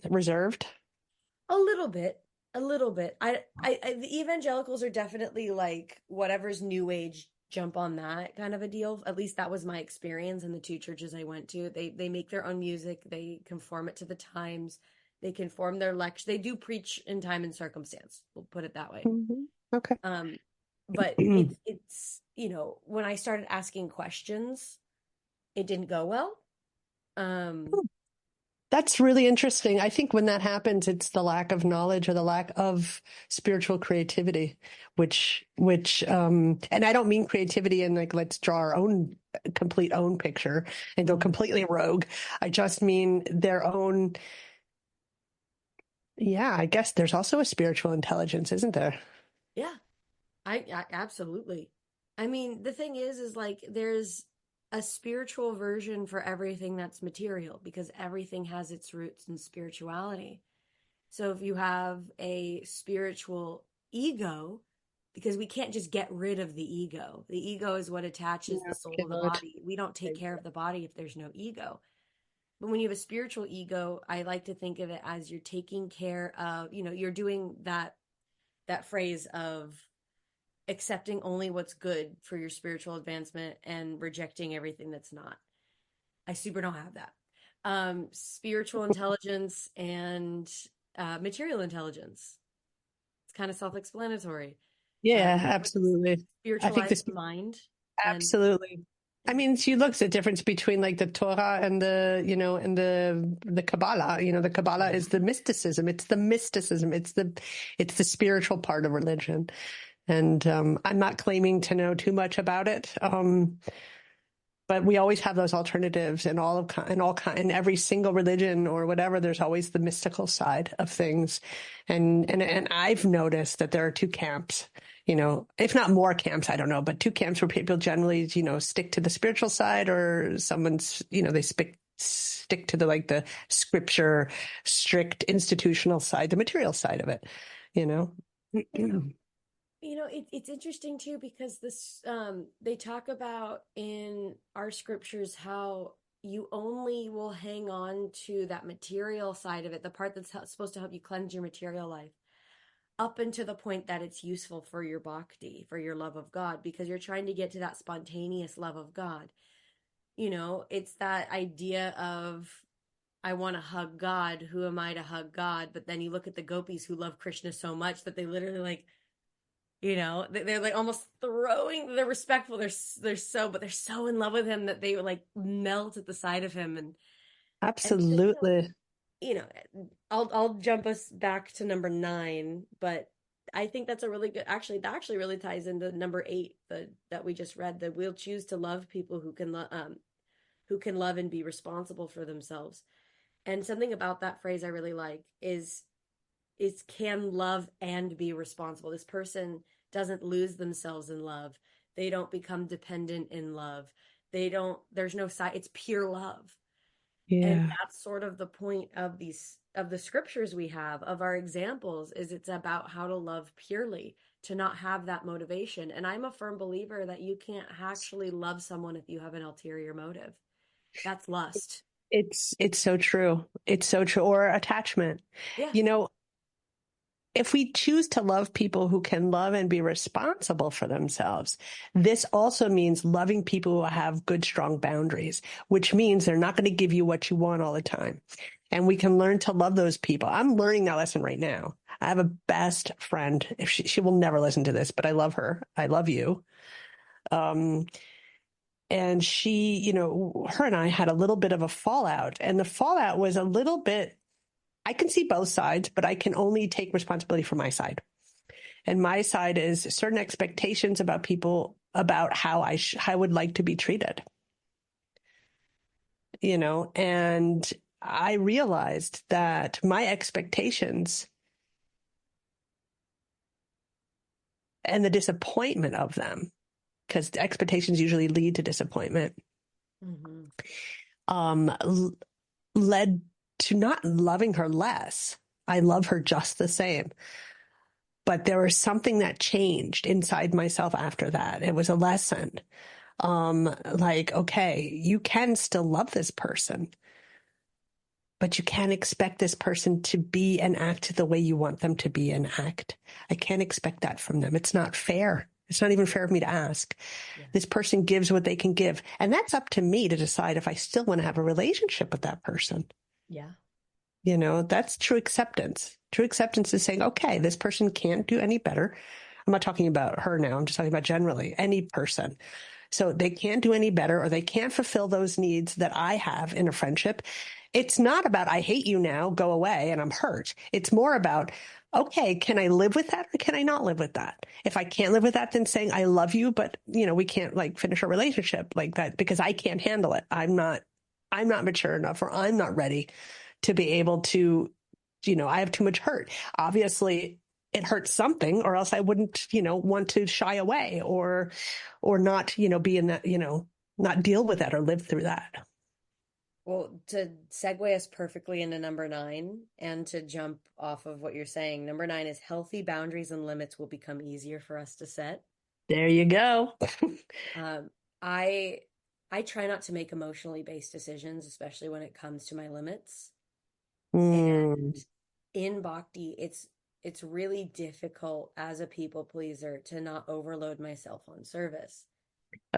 reserved? A little bit, a little bit. The evangelicals are definitely like whatever's new age, jump on that kind of a deal. At least that was my experience in the two churches I went to. They make their own music. They conform it to the times. They conform their lecture. They do preach in time and circumstance. We'll put it that way. Mhm. Okay. Um, but it's when I started asking questions, it didn't go well. Um, That's really interesting. I think when that happens, it's the lack of knowledge or the lack of spiritual creativity, and I don't mean creativity in like, let's draw our own complete own picture and go completely rogue. I just mean their own. Yeah, I guess there's also a spiritual intelligence, isn't there? yeah, I absolutely. I mean, the thing is like there's a spiritual version for everything that's material because everything has its roots in spirituality. So if you have a spiritual ego, because we can't just get rid of the ego. The ego is what attaches the Yeah, soul to the cannot. body. We don't take care of the body if there's no ego. But when you have a spiritual ego, I like to think of it as you're taking care of, you're doing that phrase of accepting only what's good for your spiritual advancement and rejecting everything that's not. I super don't have that. Spiritual intelligence and material intelligence. It's kind of self-explanatory. Yeah, You absolutely. I think spiritualize this the mind, and absolutely. I yeah, mean, she looks at the difference between like the Torah and the Kabbalah. The Kabbalah is the mysticism. It's the mysticism. It's the spiritual part of religion. And I'm not claiming to know too much about it. But we always have those alternatives in every single religion or whatever. There's always the mystical side of things, and I've noticed that there are two camps. If not more camps, I don't know, but two camps where people generally, stick to the spiritual side, or they stick to the scripture, strict institutional side, the material side of it. You know. it's interesting too because this they talk about in our scriptures how you only will hang on to that material side of it, the part that's supposed to help you cleanse your material life, up until the point that it's useful for your bhakti, for your love of God, because you're trying to get to that spontaneous love of God. It's that idea of, I want to hug God. Who am I to hug God? But then you look at the gopis who love Krishna so much that they literally like, they're like almost throwing, they're respectful. But they're so in love with him that they like melt at the sight of him. And Absolutely. you know, I'll jump us back to number 9, but I think that's a really good, that actually really ties into number 8, that we just read, that we'll choose to love people who can love and be responsible for themselves. And something about that phrase I really like is can love and be responsible. This person doesn't lose themselves in love. They don't become dependent in love. There's no side, it's pure love. And Yeah. that's sort of the point of the scriptures we have, of our examples, is it's about how to love purely, to not have that motivation. And I'm a firm believer that you can't actually love someone if you have an ulterior motive. That's lust. It's so true. It's so true. Or attachment. Yeah. You know, if we choose to love people who can love and be responsible for themselves, this also means loving people who have good, strong boundaries, which means they're not going to give you what you want all the time. And we can learn to love those people. I'm learning that lesson right now. I have a best friend. If she will never listen to this, but I love her. I love you. And she, her and I had a little bit of a fallout, and the fallout was a little bit, I can see both sides, but I can only take responsibility for my side. And my side is certain expectations about people, about how I would like to be treated. And I realized that my expectations and the disappointment of them, because expectations usually lead to disappointment, led to not loving her less. I love her just the same. But there was something that changed inside myself after that. It was a lesson. Like, okay, you can still love this person, but you can't expect this person to be and act the way you want them to be and act. I can't expect that from them. It's not fair. It's not even fair of me to ask. Yeah. This person gives what they can give. And that's up to me to decide if I still want to have a relationship with that person. Yeah. That's true acceptance. True acceptance is saying, okay, this person can't do any better. I'm not talking about her now. I'm just talking about generally any person. So they can't do any better, or they can't fulfill those needs that I have in a friendship. It's not about, I hate you now, go away, and I'm hurt. It's more about, okay, can I live with that or can I not live with that? If I can't live with that, then saying I love you, but we can't like finish a relationship like that because I can't handle it. I'm not mature enough, or I'm not ready to be able to, I have too much hurt. Obviously it hurts something, or else I wouldn't, want to shy away or not, be in that, not deal with that or live through that. Well, to segue us perfectly into number 9, and to jump off of what you're saying, number 9 is healthy boundaries and limits will become easier for us to set. There you go. I try not to make emotionally based decisions, especially when it comes to my limits. And in bhakti, it's really difficult as a people pleaser to not overload myself on service.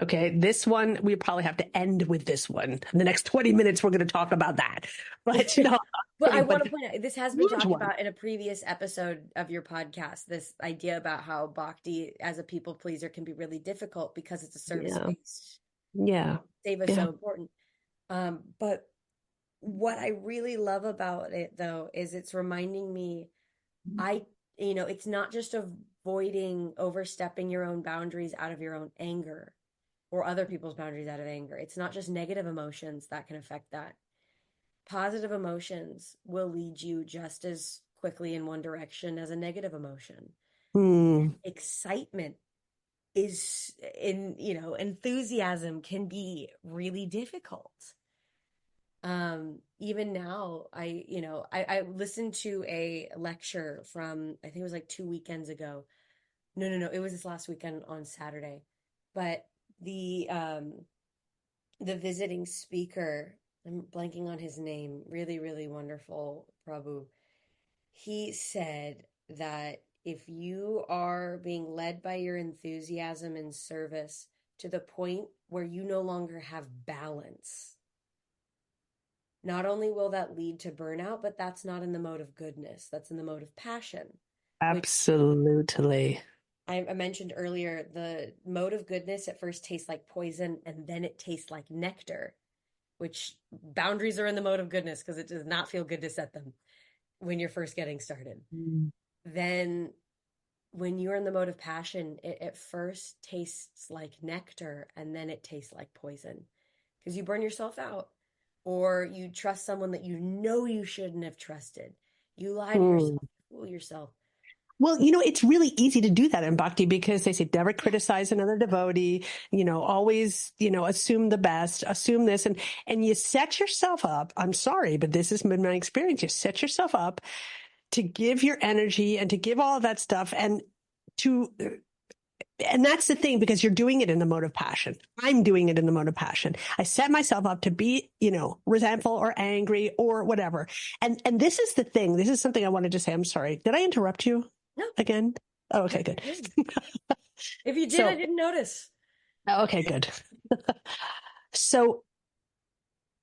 Okay, this one, we probably have to end with this one. In the next 20 minutes, we're going to talk about that. But no, but I want to point out, this has been talked about in a previous episode of your podcast, this idea about how bhakti as a people pleaser can be really difficult because it's a service-based. Yeah. Seva is so important. But what I really love about it, though, is it's reminding me, it's not just avoiding overstepping your own boundaries out of your own anger, or other people's boundaries out of anger. It's not just negative emotions that can affect that. Positive emotions will lead you just as quickly in one direction as a negative emotion. Excitement enthusiasm can be really difficult. Even now, I listened to a lecture from, I think it was like 2 weekends ago. No, it was this last weekend on Saturday. But the visiting speaker, I'm blanking on his name, really, really wonderful Prabhu. He said that if you are being led by your enthusiasm and service to the point where you no longer have balance, not only will that lead to burnout, but that's not in the mode of goodness. That's in the mode of passion, which Absolutely. I mentioned earlier. The mode of goodness at first tastes like poison and then it tastes like nectar, which boundaries are in the mode of goodness because it does not feel good to set them when you're first getting started. Mm. Then when you're in the mode of passion, it at first tastes like nectar and then it tastes like poison because you burn yourself out or you trust someone that you know you shouldn't have trusted. You lie to yourself, fool yourself. Well, it's really easy to do that in bhakti because they say never criticize another devotee, always, assume the best, assume this, and you set yourself up. I'm sorry, but this has been my experience. You set yourself up to give your energy and to give all of that stuff and that's the thing, because you're doing it in the mode of passion. I'm doing it in the mode of passion. I set myself up to be, resentful or angry or whatever. And this is the thing. This is something I wanted to say. I'm sorry. Did I interrupt you No. again? Oh, okay, good. If you did, I didn't notice. Okay, good. So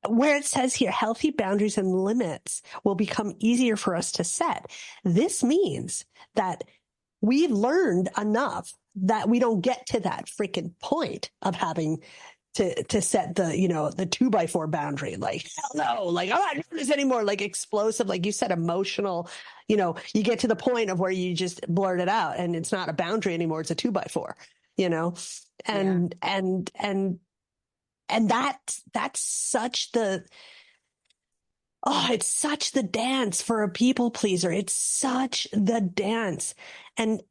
where it says here, healthy boundaries and limits will become easier for us to set. This means that we've learned enough that we don't get to that freaking point of having to set the 2x4 boundary. Like, hell no, like, I'm not doing this anymore. Like explosive, like you said, emotional, you get to the point of where you just blurt it out and it's not a boundary anymore. It's a 2x4, and that's such it's such the dance for a people pleaser. It's such the dance. And,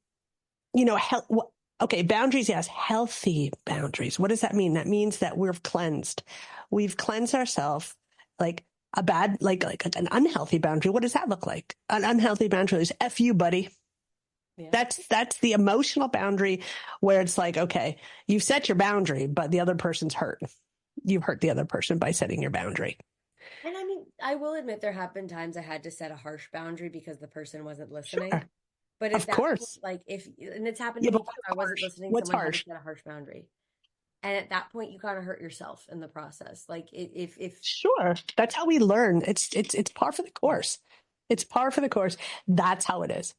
okay, boundaries, yes, healthy boundaries. What does that mean? That means that we're cleansed. We've cleansed ourselves. Like a bad, like an unhealthy boundary. What does that look like? An unhealthy boundary is F you, buddy. Yeah. That's the emotional boundary where it's like, okay, you've set your boundary, but the other person's hurt. You've hurt the other person by setting your boundary. And I mean, I will admit there have been times I had to set a harsh boundary because the person wasn't listening. Sure. But of course, point, and it's happened to me too. I wasn't listening. What's someone harsh? had to set a harsh boundary, and at that point, you kind of hurt yourself in the process. Like if sure, that's how we learn. It's par for the course. It's par for the course. That's how it is.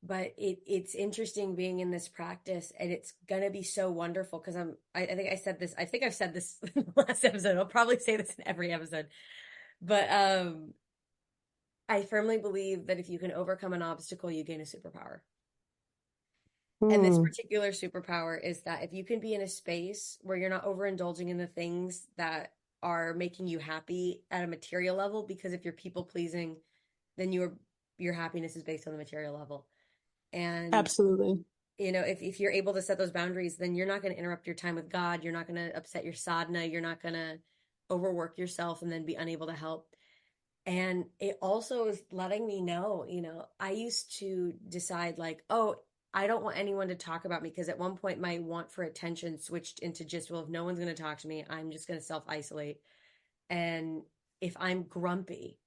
But it's interesting being in this practice, and it's gonna be so wonderful because I think I said this. I think I've said this in the last episode. I'll probably say this in every episode. But I firmly believe that if you can overcome an obstacle, you gain a superpower. And this particular superpower is that if you can be in a space where you're not overindulging in the things that are making you happy at a material level, because if you're people pleasing, then your happiness is based on the material level. And absolutely, if you're able to set those boundaries, then you're not going to interrupt your time with God. You're not going to upset your sadhana. You're not going to overwork yourself and then be unable to help. And it also is letting me know, I used to decide like, oh, I don't want anyone to talk about me, because at one point my want for attention switched into just, well, if no one's going to talk to me, I'm just going to self-isolate. And if I'm grumpy,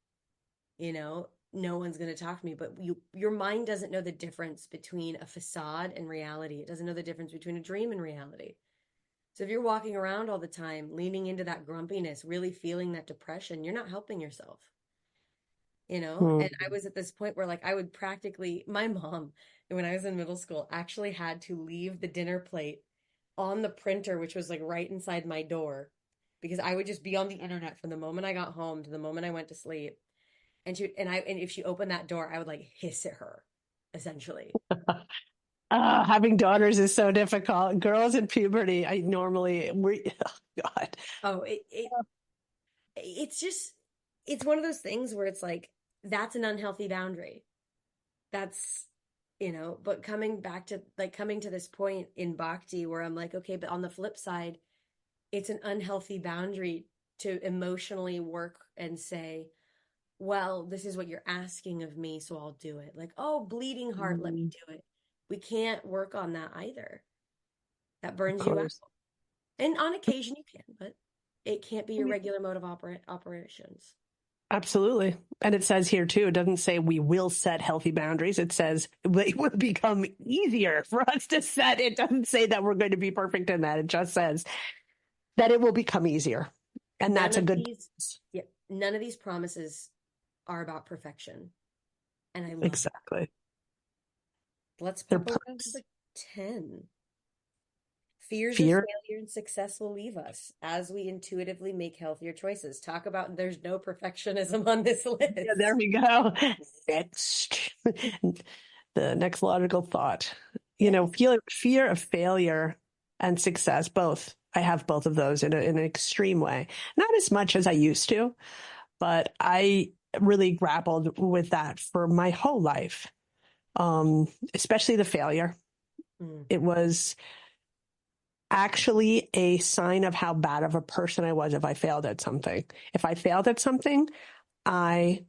no one's going to talk to me. But your mind doesn't know the difference between a facade and reality. It doesn't know the difference between a dream and reality. So if you're walking around all the time, leaning into that grumpiness, really feeling that depression, you're not helping yourself. And I was at this point where like I would practically, my mom, when I was in middle school, actually had to leave the dinner plate on the printer, which was like right inside my door, because I would just be on the internet from the moment I got home to the moment I went to sleep. And if she opened that door, I would like hiss at her, essentially. Having daughters is so difficult. Girls in puberty, God. Oh, it's one of those things where it's like, that's an unhealthy boundary. That's, but coming to this point in bhakti where I'm like, okay, but on the flip side, it's an unhealthy boundary to emotionally work and say, well, this is what you're asking of me, so I'll do it. Like, oh, bleeding heart, let me do it. We can't work on that either. That burns you out. And on occasion you can, but it can't be your regular mode of operations. Absolutely. And it says here too, it doesn't say we will set healthy boundaries. It says it will become easier for us to set. It doesn't say that we're going to be perfect in that. It just says that it will become easier. And None that's a of good these, yeah, none of these promises are about perfection. And I love that. exactly. Let's They're pop over to perks. the 10. Fears of Fear. failure and success will leave us as we intuitively make healthier choices. Talk about there's no perfectionism on this Yeah, there list. we go. Next. The next logical thought. You know, Yes. fear of failure and success, both. I have both of those in an extreme way. Not as much as I used to, but I really grappled with that for my whole life, especially the failure. Mm. It was actually a sign of how bad of a person I was if I failed at something. If I failed at something, I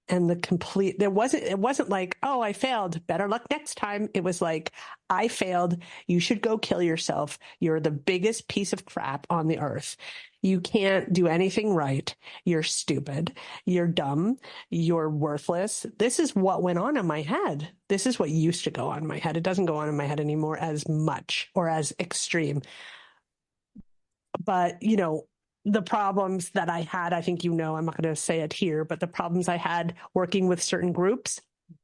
am the complete, it wasn't like, oh, I failed, better luck next time. It was like, I failed. You should go kill yourself. You're the biggest piece of crap on the earth. You can't do anything right. You're stupid. You're dumb. You're worthless. This is what went on in my head. This is what used to go on in my head. It doesn't go on in my head anymore as much or as extreme. But, you know, the problems that I had, I think, you know, I'm not going to say it here, but the problems I had working with certain groups,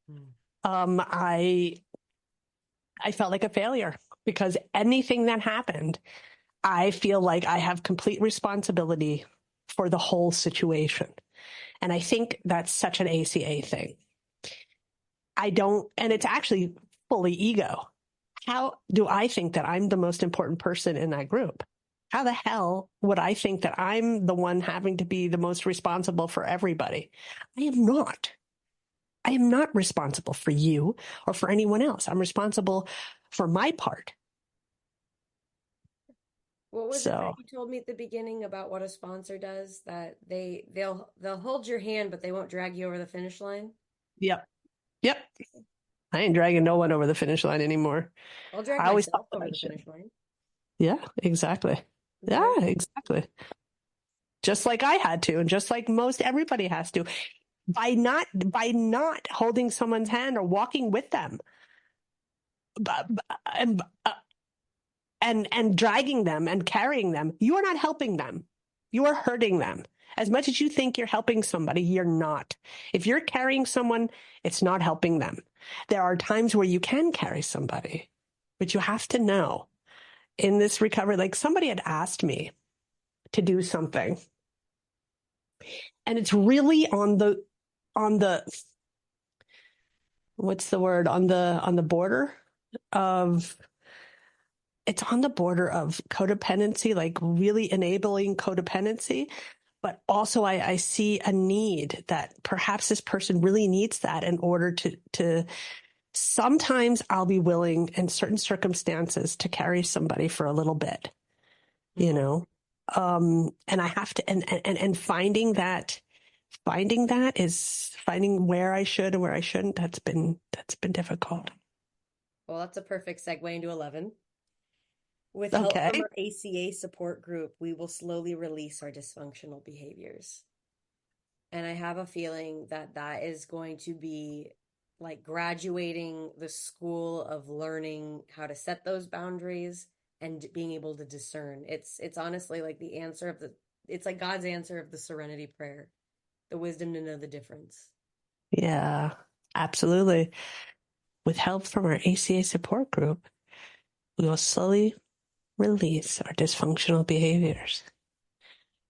Mm. I felt like a failure because anything that happened, I feel like I have complete responsibility for the whole situation. And I think that's such an ACA thing. I don't, and it's actually fully ego. How do I think that I'm the most important person in that group? How the hell would I think that I'm the one having to be the most responsible for everybody? I am not. I am not responsible for you or for anyone else. I'm responsible for my part. What was it that So, you told me at the beginning about what a sponsor does? That they'll hold your hand, but they won't drag you over the finish line. yep. Yep. I ain't dragging no one over the finish line anymore. I'll drag I always thought myself that over I the should. finish line. Yeah, exactly. It's Yeah, very exactly. Just like I had to, and just like most everybody has to, by not holding someone's hand or walking with them, but, and dragging them and carrying them, you are not helping them. You are hurting them. As much as you think you're helping somebody, you're not. If you're carrying someone, it's not helping them. There are times where you can carry somebody, but you have to know in this recovery, like somebody had asked me to do something, and it's really on the what's the word, on the border of it's on the border of codependency, like really enabling codependency. But also I see a need that perhaps this person really needs that in order to sometimes I'll be willing in certain circumstances to carry somebody for a little bit, you Mm. know? And I have to, and finding that is finding where I should and where I shouldn't. That's been difficult. Well, that's a perfect segue into 11. With help Okay. from our ACA support group, we will slowly release our dysfunctional behaviors. And I have a feeling that that is going to be like graduating the school of learning how to set those boundaries and being able to discern. It's honestly like the answer of the it's like God's answer of the serenity prayer, the wisdom to know the difference. Yeah, absolutely. With help from our ACA support group, we will slowly release our dysfunctional behaviors.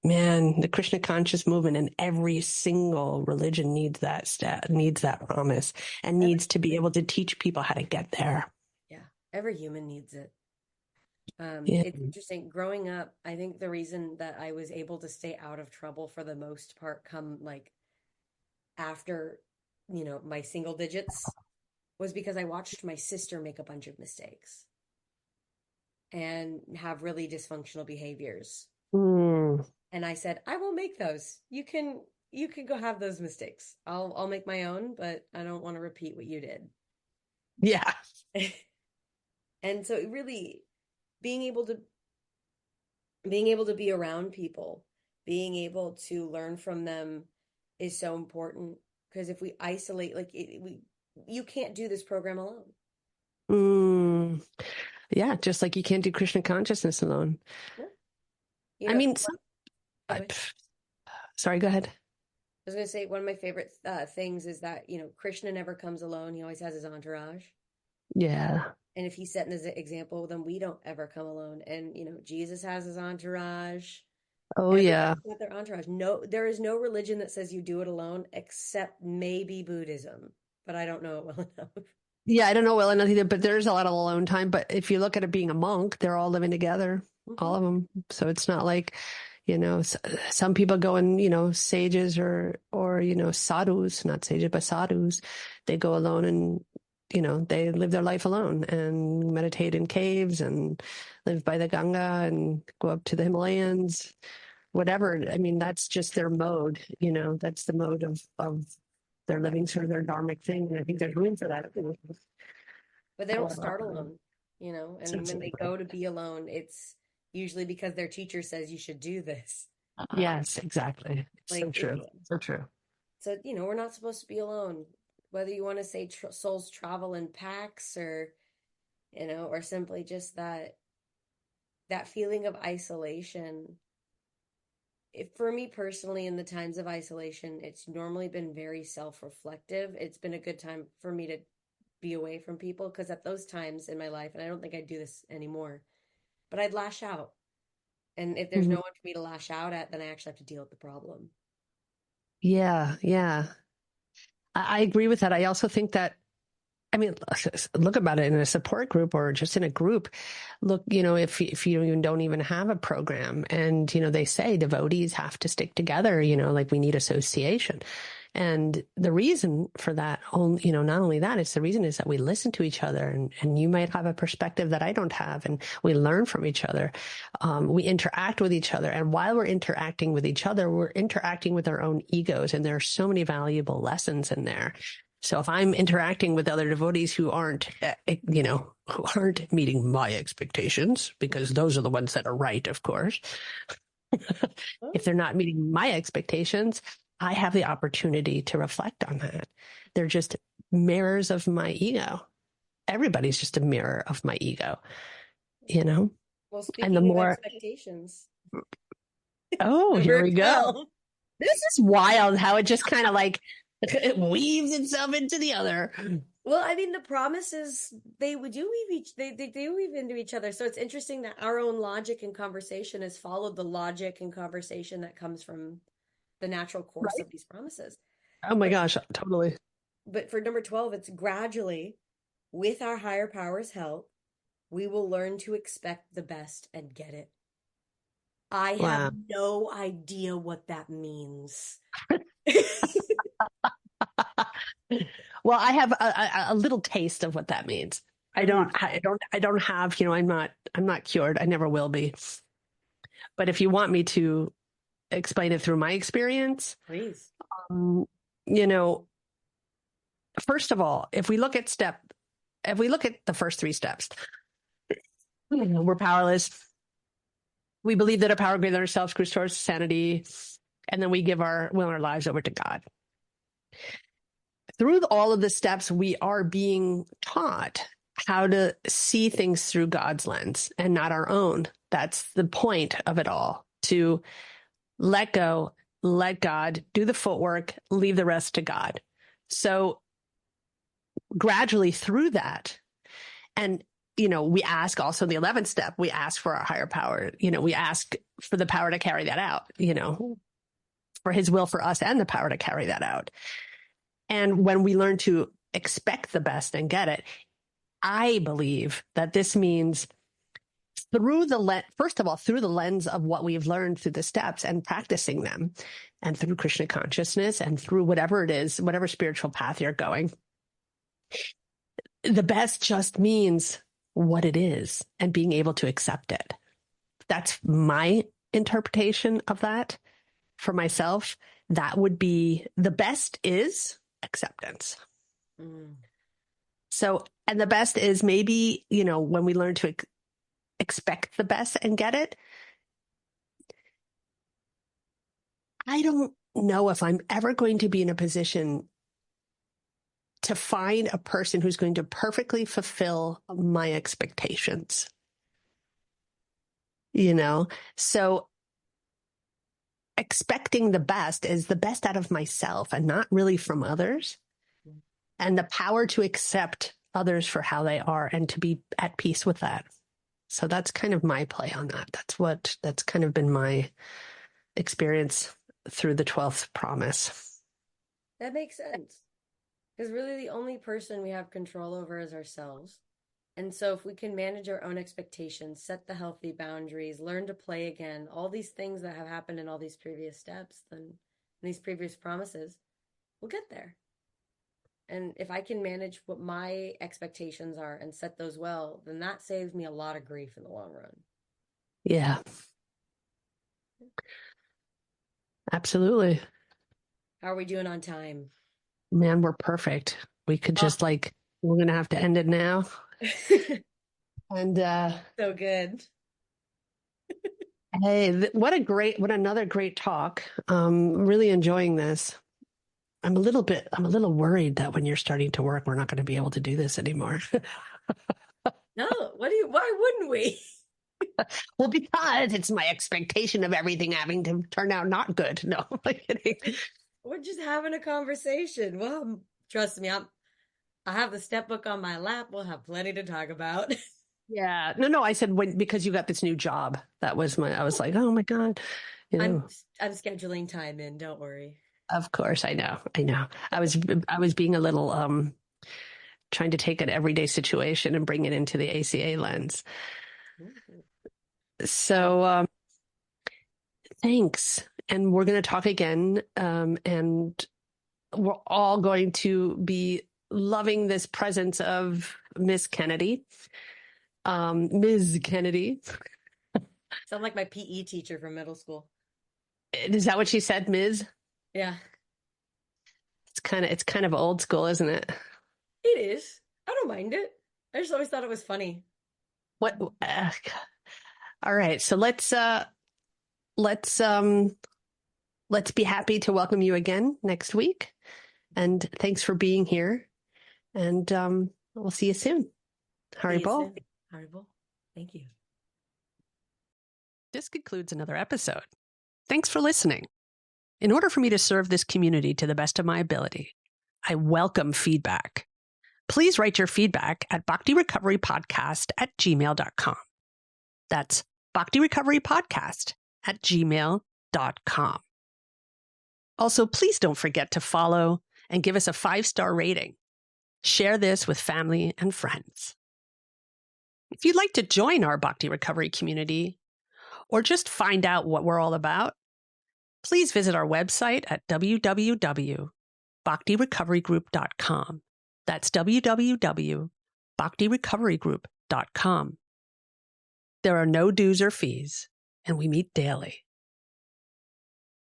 Man, the Krishna Conscious movement and every single religion needs that promise and Every needs to be able to teach people how to get there. yeah, every human needs it. Yeah. It's interesting. Growing up, I think the reason that I was able to stay out of trouble for the most part come like after, my single digits was because I watched my sister make a bunch of mistakes and have really dysfunctional behaviors. Mm, And I said, I will make those. You can go have those mistakes. I'll make my own, but I don't want to repeat what you did. yeah. And so it really being able to being able to be around people, being able to learn from them is so important, because if we isolate, like you can't do this program alone. Mm, yeah, just like you can't do Krishna consciousness alone. No. I mean, Go ahead. sorry, go ahead. I was going to say one of my favorite things is that, Krishna never comes alone. He always has his entourage. Yeah. And if he's setting his example, then we don't ever come alone. And, Jesus has his entourage. Oh, Everybody's yeah. got their entourage. No, there is no religion that says you do it alone, except maybe Buddhism, but I don't know it well enough. Yeah, I don't know well enough either, but there's a lot of alone time. But if you look at it being a monk, they're all living together, all of them. So it's not like, some people go in, sages or, sadhus, not sages, but sadhus, they go alone and, they live their life alone and meditate in caves and live by the Ganga and go up to the Himalayas, whatever. I mean, that's just their mode, that's the mode of they're living sort of their dharmic thing. And I think there's room for that. But they don't start alone, and when they So, go to be alone, it's usually because their teacher says you should do this. yes, exactly. It's so Like, true. So true. so, we're not supposed to be alone. Whether you want to say souls travel in packs, or, or simply just that feeling of isolation. For me personally, in the times of isolation, it's normally been very self-reflective. It's been a good time for me to be away from people, because at those times in my life, and I don't think I'd do this anymore, but I'd lash out. And if there's Mhm. no one for me to lash out at, then I actually have to deal with the problem. Yeah, yeah. I agree with that. I also think that, I mean, look about it in a support group or just in a group. Look, if you even don't even have a program and, they say devotees have to stick together, like we need association. And the reason for that, not only that, it's the reason is that we listen to each other and you might have a perspective that I don't have, and we learn from each other. We interact with each other. And while we're interacting with each other, we're interacting with our own egos. And there are so many valuable lessons in there. So if I'm interacting with other devotees who aren't, who aren't meeting my expectations, because those are the ones that are right, of course. If they're not meeting my expectations, I have the opportunity to reflect on that. They're just mirrors of my ego. Everybody's just a mirror of my ego, Well, And the speaking of more, expectations, oh, here number we go. 12. This is wild how it just kind of like it weaves itself into the other. Well, I mean, the promises, they would do weave they do weave into each other. So it's interesting that our own logic and conversation has followed the logic and conversation that comes from the natural course Right? of these promises. Oh my But gosh, totally. but for number 12, it's gradually, with our higher powers' help, we will learn to expect the best and get it. I have Wow. no idea what that means. Well, I have a little taste of what that means. I don't have, I'm not cured. I never will be. But if you want me to explain it through my experience, Please. um, you know, first of all, if we look at the first three steps, we're powerless. We believe that a power greater than ourselves restores sanity, and then we give our will and our lives over to God. Through all of the steps, we are being taught how to see things through God's lens and not our own. That's the point of it all, to let go, let God do the footwork, leave the rest to God. So gradually through that, and we ask also the 11th step, we ask for our higher power. We ask for the power to carry that out, for his will for us and the power to carry that out. And when we learn to expect the best and get it, I believe that this means first of all, through the lens of what we've learned through the steps and practicing them, and through Krishna consciousness and through whatever it is, whatever spiritual path you're going, the best just means what it is and being able to accept it. That's my interpretation of that for myself. That would be the best is acceptance. So, and the best is maybe, when we learn to expect the best and get it, I don't know if I'm ever going to be in a position to find a person who's going to perfectly fulfill my expectations. So expecting the best is the best out of myself and not really from others. And the power to accept others for how they are and to be at peace with that. So that's kind of my play on that. That's kind of been my experience through the 12th promise. That makes sense. Because really the only person we have control over is ourselves. And so if we can manage our own expectations, set the healthy boundaries, learn to play again, all these things that have happened in all these previous steps, then these previous promises, we'll get there. And if I can manage what my expectations are and set those well, then that saves me a lot of grief in the long run. Yeah. Absolutely. How are we doing on time? Man, we're perfect. We could just we're going to have to end it now. And so good. Hey, what another great talk. Really enjoying this. I'm a little worried that when you're starting to work, we're not going to be able to do this anymore. No, why wouldn't we? Well, because it's my expectation of everything having to turn out not good. No, I'm kidding. We're just having a conversation. Well, trust me, I have the step book on my lap. We'll have plenty to talk about. Yeah. No, I said because you got this new job. I was like, oh my God. I'm scheduling time in, don't worry. Of course, I know. I was being a little trying to take an everyday situation and bring it into the ACA lens. Mm-hmm. So thanks. And we're going to talk again. And we're all going to be loving this presence of Miss Kennedy. Ms. Kennedy. Sound like my PE teacher from middle school. Is that what she said, Ms.? Yeah. It's kind of old school, isn't it? It is. I don't mind it. I just always thought it was funny. What? All right. So let's be happy to welcome you again next week. And thanks for being here. And we'll see you soon. Haribo. Haribo. Thank you. This concludes another episode. Thanks for listening. In order for me to serve this community to the best of my ability, I welcome feedback. Please write your feedback at bhaktirecoverypodcast@gmail.com. That's bhaktirecoverypodcast@gmail.com. Also, please don't forget to follow and give us a 5-star rating. Share this with family and friends. If you'd like to join our Bhakti Recovery community or just find out what we're all about, please visit our website at www.bhaktirecoverygroup.com. That's www.bhaktirecoverygroup.com. There are no dues or fees, and we meet daily.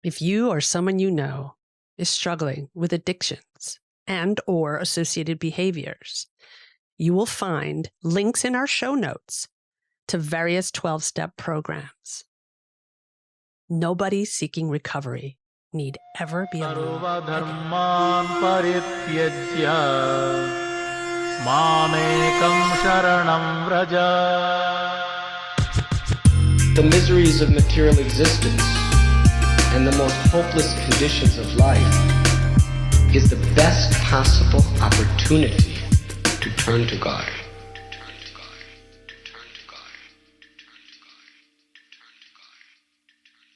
If you or someone you know is struggling with addictions and/or associated behaviors, you will find links in our show notes to various 12-step programs. Nobody seeking recovery need ever be alone. सर्वधर्मान् परित्यज्य मामेकं शरणं Vraj. The miseries of material existence and the most hopeless conditions of life is the best possible opportunity to turn to God.